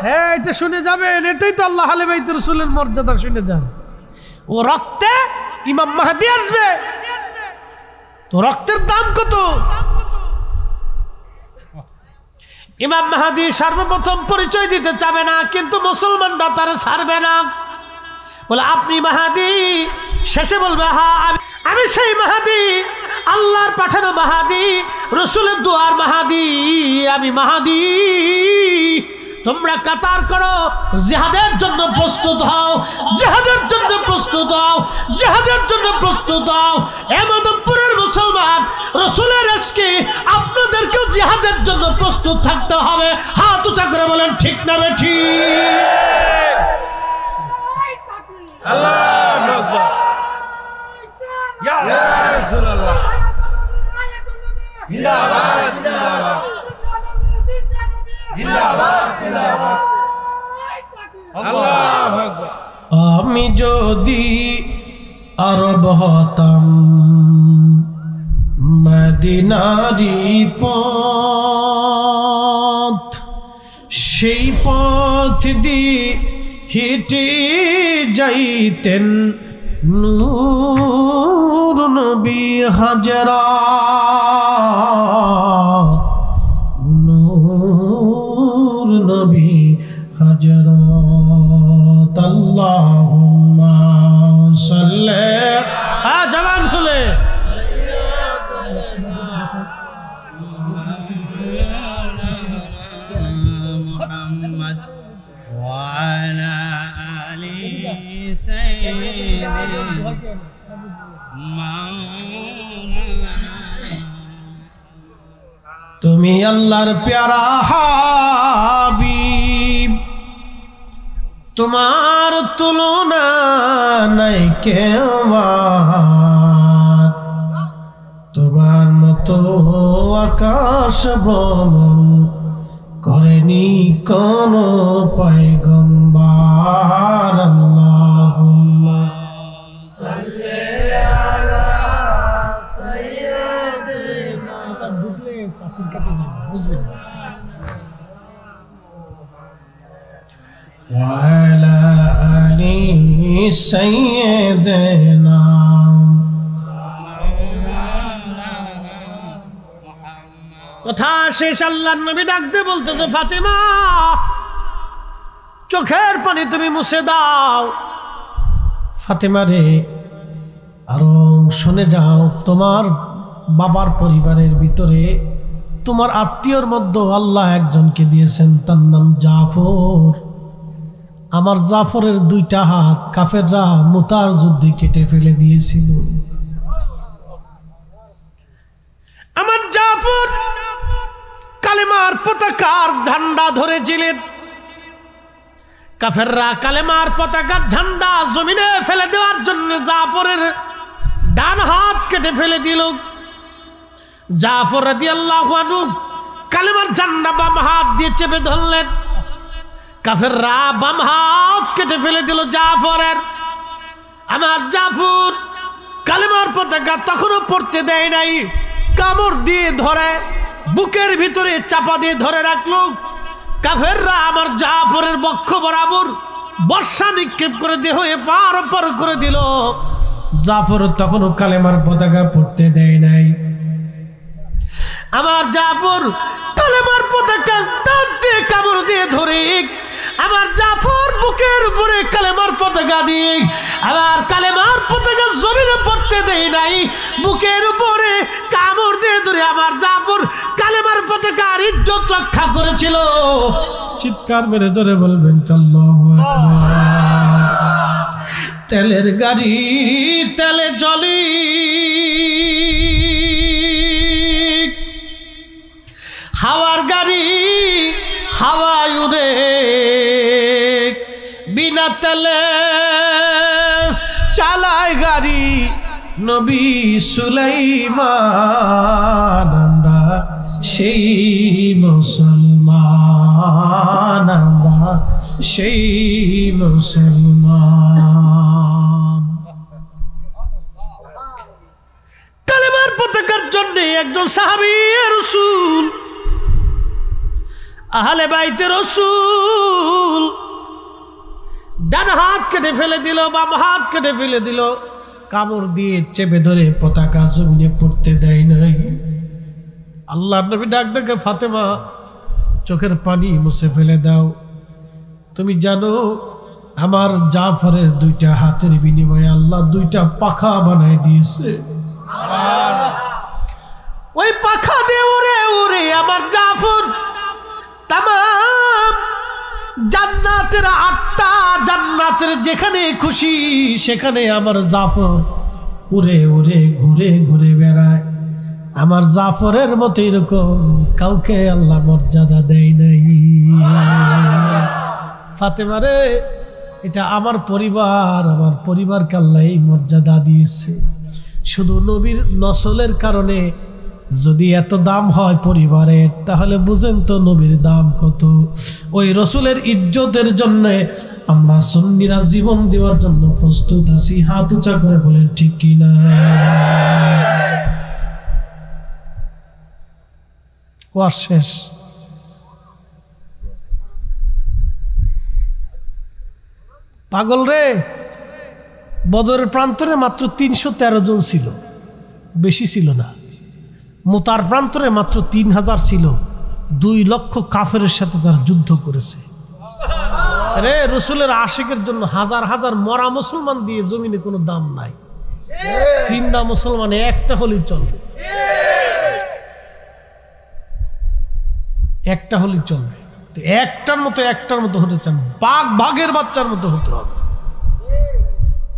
হ্যাঁ, এটা শুনে যাবেন, এটাই তো আল্লাহ আহলে বাইত রাসূলের মর্যাদা, শুনে যান। ও রক্তে ইমাম মাহদী আসবে, তো রক্তের দাম কত? ইমাম মাহদী সর্বপ্রথম পরিচয় দিতে চাবে না, কিন্তু মুসলমানরা তার ছাড়বে না। বলে, আপনি মাহদী? শেষে বলবে, হ্যাঁ আমি সেই মাহদী, আল্লাহর পাঠানো মাহদী, রসুলের দুয়ার মাহদী, আমি মাহদী। তোমরা কাতার করো, জিহাদের জন্য প্রস্তুত হও, জিহাদের জন্য প্রস্তুত হও, জিহাদের জন্য প্রস্তুত হও। এমদপুরের মুসলমান, রসুলের ইশকে আপনাদেরকেও জিহাদের জন্য প্রস্তুত থাকতে হবে। হাত উঁচা করে বলেন, ঠিক না বেঠিক? আল্লাহু আকবার, ইয়া রাসূলুল্লাহ, জিন্দাবাদ জিন্দাবাদ জিন্দাবাদ জিন্দাবাদ, আল্লাহু আকবার। আমি যদি আরব হতাম, মদিনারি পথ, সেই পথ দিয়ে হেঁটে যাইতেন নূর নবী হাজরাত, নূর নবী হাজরাত। আল্লাহুম্মা সাল্লি, হ্যাঁ জবান খুলে, মুহাম্মদ ওয়া আলা আলি সাইয়্যিদিনা। তুমি আল্লাহর প্যারা হাবিব, তোমার তুলনা নাই কেউ, তোমার মতো আকাশ ভ্রমণ করেনি কোন পয়গম্বর। আল্লাহুম্মা সাল্লি আলা সাইয়্যিদিনা। তা ঢুকলে তাসির কাটে যাবে, বুঝবেন না। ওয়া আলা আলি সাইয়্যিদিনা। কথা শেষ, আল্লাহর নবী ডাকতে বলতেছে, ফাতেমা চোখের পানি তুমি মুছে দাও। ফাতেমা রে, আরো শুনে যাও, তোমার বাবার পরিবারের ভিতরে তোমার আত্মীয়র মধ্যে আল্লাহ একজনকে দিয়েছেন, তার নাম জাফর। আমার জাফরের দুইটা হাত কাফেররা মুতার যুদ্ধে কেটে ফেলে দিয়েছিল। আমার জাফর কালেমার পতাকার ঝান্ডা ধরেছিলেন, কাফেররা কালেমার পতাকার ঝান্ডা জমিনে ফেলে দেওয়ার জন্য জাফরের ডান হাত কেটে ফেলে দিল। জাফর রাদিয়াল্লাহু আনহু কালেমার জান্ডা বাম হাত দিয়ে চেপে ধরলেন। কাফেররা বাম হাত কেটে ফেলে দিল জাফরের। আমার জাফর কালেমার পতাকা তখনও পড়তে দেয় নাই, কামড় দিয়ে ধরে বুকের ভিতরে চাপা দিয়ে ধরে রাখলো। কাফেররা আমার জাফরের বক্ষ বরাবর বর্ষা নিক্ষেপ করে দেহ এপার ওপার করে দিল। জাফর তখনও কালেমার পতাকা পড়তে দেয় নাই। আমার জাফর কালেমার পতাকা দাঁত দিয়ে কামড় দিয়ে ধরে আমার জাফর বুকের উপরে কালেমার পতাকা দিয়ে আবার কালেমার পতাকা জমিনে পড়তে দেয় নাই, বুকের উপরে কামড় দিয়ে ধরে আমার জাফর কালেমার পতাকার ইজ্জত রক্ষা করেছিল। চিৎকার মেরে ধরে বলবেন আল্লাহু আকবার। তেলের গাড়ি তেলে জ্বলি, হাওয়ার গাড়ি হাওয়ায় উড়ে, বিনা তেলে চালায় গাড়ি নবী সুলাইমান। আমরা সেই মুসলমান, আমরা সেই মুসলমান। কালেমার পতাকার জন্য একজন সাহাবী রাসূল, আহলে বাইতে রাসূল ডান হাত কেটে ফেলে দিল, বাম হাত কেটে ফেলে দিল, কামড় দিয়ে চেপে ধরে পতাকা জমিনে পড়তে দেয় নাই। আল্লাহর নবী ডাক ডাকে, ফাতেমা চোখের পানি মুছে ফেলে দাও। তুমি জানো আমার জাফরের দুইটা হাতের বিনিময়ে আল্লাহ দুইটা পাখা বানায় দিয়েছে। ওই পাখা দিয়ে উড়ে উড়ে আমার জাফর তামাম জান্নাতের 8টা জান্নাতের যেখানে খুশি সেখানে আমার জাফর উড়ে উড়ে ঘুরে ঘুরে বেড়ায়। আমার জাফরের মতো এরকম কাউকে আল্লাহ মর্যাদা দেয় নাই। ফাতেমা রে, এটা আমার পরিবারকে আল্লাহ এই মর্যাদা দিয়েছে। শুধু নবীর নসলের কারণে যদি এত দাম হয় পরিবারের, তাহলে বুঝেন তো নবীর দাম কত। ওই রসুলের ইজ্জতের জন্য আমরা সুন্নিরা জীবন দেওয়ার জন্য প্রস্তুত আছি। হাত উঁচা করে বলেন ঠিক কিনা? ওয়াজ শেষ। পাগল রে, বদরের প্রান্তরে মাত্র 313 জন ছিল, বেশি ছিল না। মুতার প্রান্তরে মাত্র 3000 ছিল। 2 লক্ষ কাফেরের সাথে তার যুদ্ধ করেছে। রে, রসুলের আশিকের জন্য হাজার হাজার মরা মুসলমান দিয়ে জমিনে কোনো দাম নাই। জিন্দা মুসলমান একটা হলেই চলবে, একটা হলেই চলবে। তো একটার মতো হতে চান, বাঘের বাচ্চার মতো হতে হবে।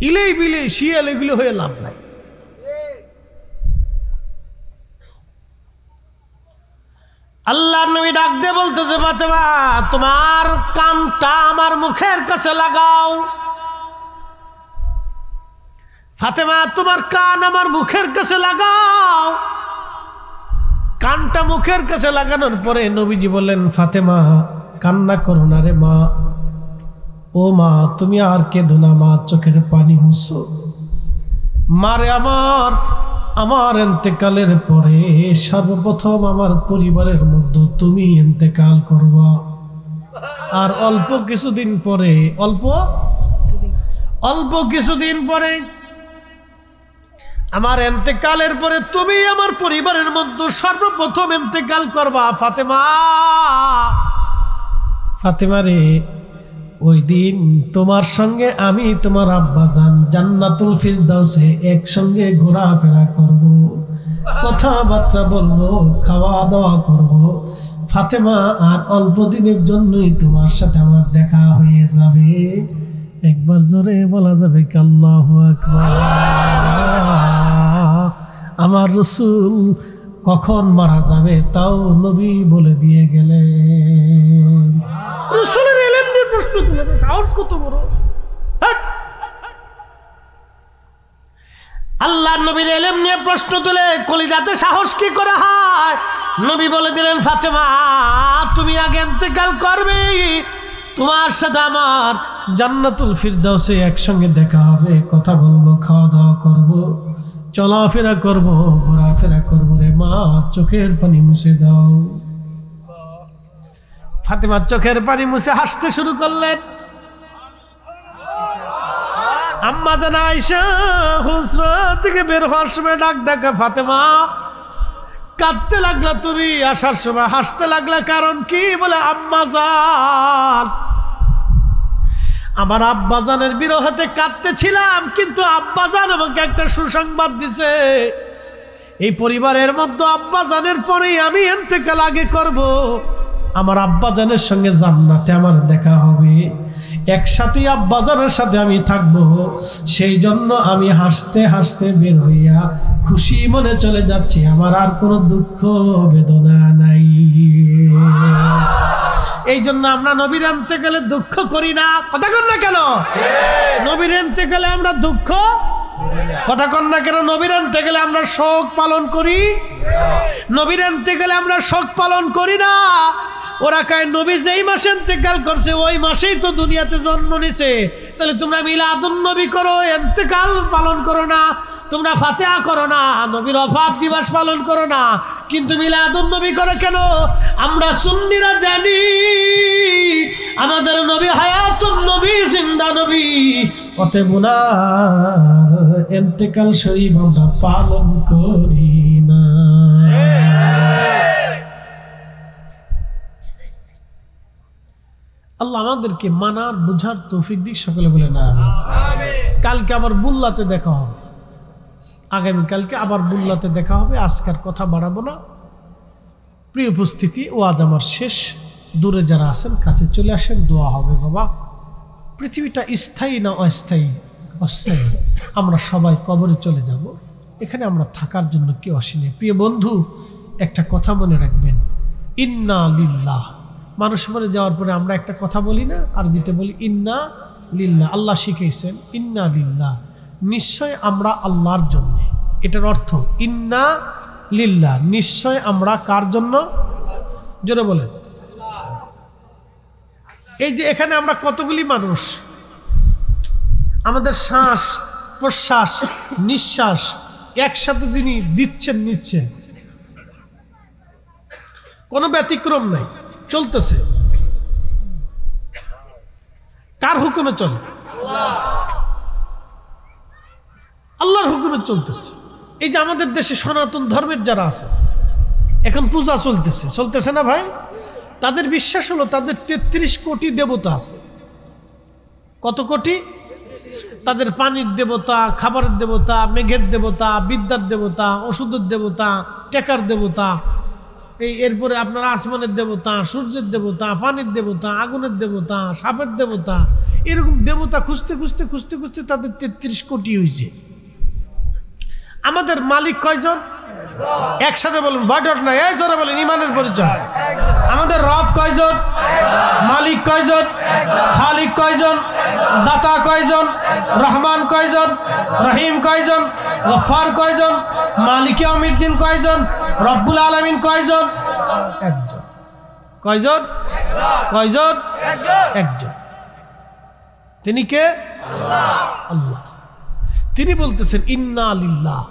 ইলেই বিলে শিয়াল এগুলো হয়ে লাভ নাই। আল্লাহ নবী ডাক দিয়ে বলতেছে, ফাতেমা তোমার কানটা আমার মুখের কাছে লাগাও। ফাতেমা তোমার কান আমার মুখের কাছে লাগাও। কানটা মুখের কাছে লাগানোর পরে নবীজি বললেন, ফাতেমা কান্না করো না রে মা। ও মা, তুমি আর কেঁদো না মা, চোখের পানি মুছো। মারে আমার এন্তেকালের পরে সর্বপ্রথম আমার পরিবারের মধ্যে তুমি এন্তেকাল করবা। আর অল্প কিছুদিন পরে আমার এন্তেকালের পরে তুমি আমার পরিবারের মধ্যে সর্বপ্রথম এন্তেকাল করবা। ফাতেমা রে, ওই দিন তোমার সঙ্গে আমি তোমার আব্বাজান জান্নাতুল ফিরদাউসে একসঙ্গে ঘোরাফেরা করব, কথাবার্তা বলবো, খাওয়া দাওয়া করব। ফাতেমা, আর অল্প দিনের জন্যই তোমার সাথে আমার দেখা হয়ে যাবে। একবার জোরে বলা যাবে কি আল্লাহু আকবার। আমার রাসূল কখন মারা যাবে তাও নবী বলে দিয়ে গেলেন। রাসূলের ইলম নিয়ে প্রশ্ন তুলে, সাহস কত বড়! আল্লাহর নবীর ইলম নিয়ে প্রশ্ন তুলে কলিজাতে সাহস কি করে হয়? নবী বলে দিলেন, ফাতেমা তুমি আগে ইন্তেকাল করবে, তোমার সাথে আমার জান্নাতুল ফিরদাউসে একসঙ্গে দেখা হবে, কথা বলবো, খাওয়া দাওয়া করবো, চলাফেরা করবো, ঘোরাফেরা করবো, রে মা চোখের পানি মুছে দাও। ফাতেমা চোখের পানি মুছে হাসতে শুরু করলেন। আম্মা জান আয়েশা হুজরা থেকে বের হওয়ার সময় ডাক ডাকা, ফাতেমা কাঁদতে লাগলা তুমি, আসার সময় হাসতে লাগলা, কারণ কি? বলে আম্মা জান আমার আব্বাজানের বিরহতে কাঁদতেছিলাম, কিন্তু আব্বাজান আমাকে একটা সুসংবাদ দিছে, এই পরিবারের মধ্যে আব্বাজানের পরেই আমি ইন্তেকাল আগে করব, আমার আব্বাজানের সঙ্গে জান্নাতে আমার দেখা হবে, একসাথে আব্বাজানের সাথে আমি থাকব, সেই জন্য আমি হাসতে হাসতে বের হইয়া খুশি মনে চলে যাচ্ছি, আমার আর কোনো দুঃখ বেদনা নাই। এই জন্য আমরা নবীর ইন্তেকালে দুঃখ করি না, কথা কন না কেন? নবীর ইন্তেকালে আমরা দুঃখ, কথা কন না কেন? নবীর ইন্তেকালে আমরা শোক পালন করি, নবীর ইন্তেকালে আমরা শোক পালন করি না। ওরা কয় নবী যেই মাসে ইন্তেকাল করছে ওই মাসেই তো দুনিয়াতে জন্ম নিছে, তাহলে তোমরা মিলাদুন নবী করো, ইন্তেকাল পালন করো না, তোমরা ফাতিহা করো না, নবীর ওফাত দিবস পালন করো না, কিন্তু মিলাদুন নবী করো কেন? আমরা সুন্নিরা জানি আমাদের নবী হায়াতুন নবী, জিন্দা নবী, অতএব ওনার ইন্তেকাল শরীফ আমরা পালন করি না। আল্লাহ আমাদেরকে মানার বুঝার তৌফিক দিক, সকলে বলে না আমিন। কালকে আবার বুল্লাতে দেখা হবে, আগামীকালকে আবার বুল্লাতে দেখা হবে, আজকের কথা বাড়াবো না। প্রিয় উপস্থিতি, ও আজ আমার শেষ, দূরে যারা আছেন কাছে চলে আসেন, দোয়া হবে। বাবা পৃথিবীটা স্থায়ী না অস্থায়ী? অস্থায়ী। আমরা সবাই কবরে চলে যাব, এখানে আমরা থাকার জন্য কেউ আসেনি। প্রিয় বন্ধু, একটা কথা মনে রাখবেন, ইন্না লিল্লাহ। মানুষ মরে যাওয়ার পরে আমরা একটা কথা বলি না, আরবিতে বলি ইন্না লিল্লাহ। আল্লাহ শিখেছেন ইন্না লিল্লাহ, নিশ্চয় আমরা আল্লাহর জন্য। এটার অর্থ ইন্না লিল্লাহ, নিশ্চয় আমরা কার জন্য? জোরে বলেন। এই যে এখানে আমরা কতগুলি মানুষ, আমাদের শ্বাস প্রশ্বাস নিঃশ্বাস একসাথে যিনি দিচ্ছেন নিচ্ছেন, কোনো ব্যতিক্রম নাই, চলতেছে। কার হুকুমে চলে? আল্লাহর হুকুমে চলতেছে। এই যে আমাদের দেশে সনাতন ধর্মের যারা আছে, এখন পূজা চলতেছে, চলতেছে না ভাই? তাদের বিশ্বাস হলো তাদের 33 কোটি দেবতা আছে। কত কোটি? তাদের পানির দেবতা, খাবারের দেবতা, মেঘের দেবতা, বিদ্যার দেবতা, ওষুধের দেবতা, টেকার দেবতা, এরপরে আপনার আসমানের দেবতা, সূর্যের দেবতা, পানির দেবতা, আগুনের দেবতা, সাপের দেবতা, এরকম দেবতা খুঁজতে খুঁজতে খুঁজতে খুঁজতে তাদের 33 কোটি হয়েছে। আমাদের মালিক কয়জন? একসাথে বলুন, বয়ডট না, এই জোরে বলেন, ইমানের পরিচয়। আমাদের রব কয়জন? মালিক কয়জন? খালিক কয়জন? দাতা কয়জন? রহমান কয়জন? রহিম কয়জন? গফফার কয়জন? মালিক ইয়াউমিদ্দিন কয়জন? রব্বুল আলামিন কয়জন? একজন। কয়জন? কয়জন? একজন। তিনি কে? আল্লাহ। তিনি বলতেছেন ইন্না লিল্লাহ,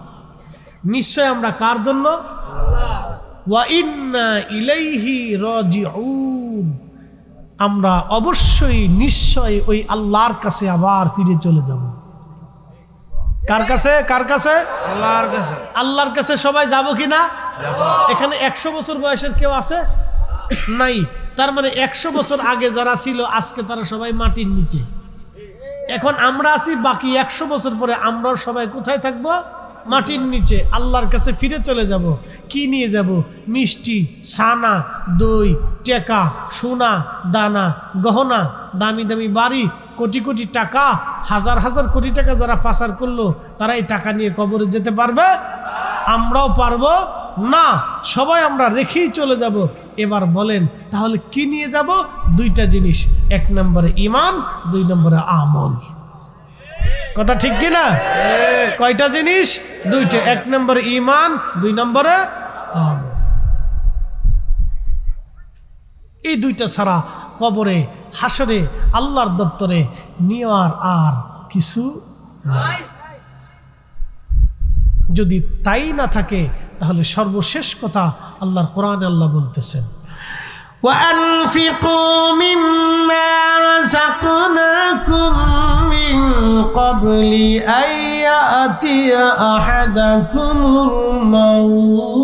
নিশ্চয় আমরা কার জন্য? ওয়া ইন্না ইলাইহি রাজিউন, আমরা অবশ্যই নিশ্চয় ওই আল্লাহর কাছে আবার ফিরে চলে যাব। কার কাছে? কার কাছে? আল্লাহর কাছে। আল্লাহর কাছে সবাই যাব কিনা? এখানে 100 বছর বয়সের কেউ আছে? নাই। তার মানে 100 বছর আগে যারা ছিল আজকে তারা সবাই মাটির নিচে। এখন আমরা আছি, বাকি 100 বছর পরে আমরাও সবাই কোথায় থাকবো? মাটির নিচে। আল্লাহর কাছে ফিরে চলে যাব। কি নিয়ে যাব? মিষ্টি, ছানা, দই, টেকা, সোনা, দানা, গহনা, দামি দামি বাড়ি, কোটি কোটি টাকা, হাজার হাজার কোটি টাকা যারা পাচার করলো তারা এই টাকা নিয়ে কবরে যেতে পারবে? আমরাও পারবো না। সবাই আমরা রেখেই চলে যাব। এবার বলেন তাহলে কি নিয়ে যাব? দুইটা জিনিস, 1 নম্বরে ঈমান, 2 নম্বরে আমল। কথা ঠিক কিনা? কয়টা জিনিস? দুইটা। 1 নম্বরে ঈমান, 2 নম্বরে আমল। এই দুইটা ছাড়া কবরে, হাসরে, আল্লাহর দপ্তরে নেওয়ার আর কিছু নাই। যদি তাই না থাকে তাহলে সর্বশেষ কথা আল্লাহর কোরআনে আল্লাহ বলতেছেন, وَأَنْفِقُوا مِمَّا رَزَقْنَاكُمْ مِنْ قَبْلِ أَنْ يَأْتِيَ أَحَدَكُمُ الْمَوْتُ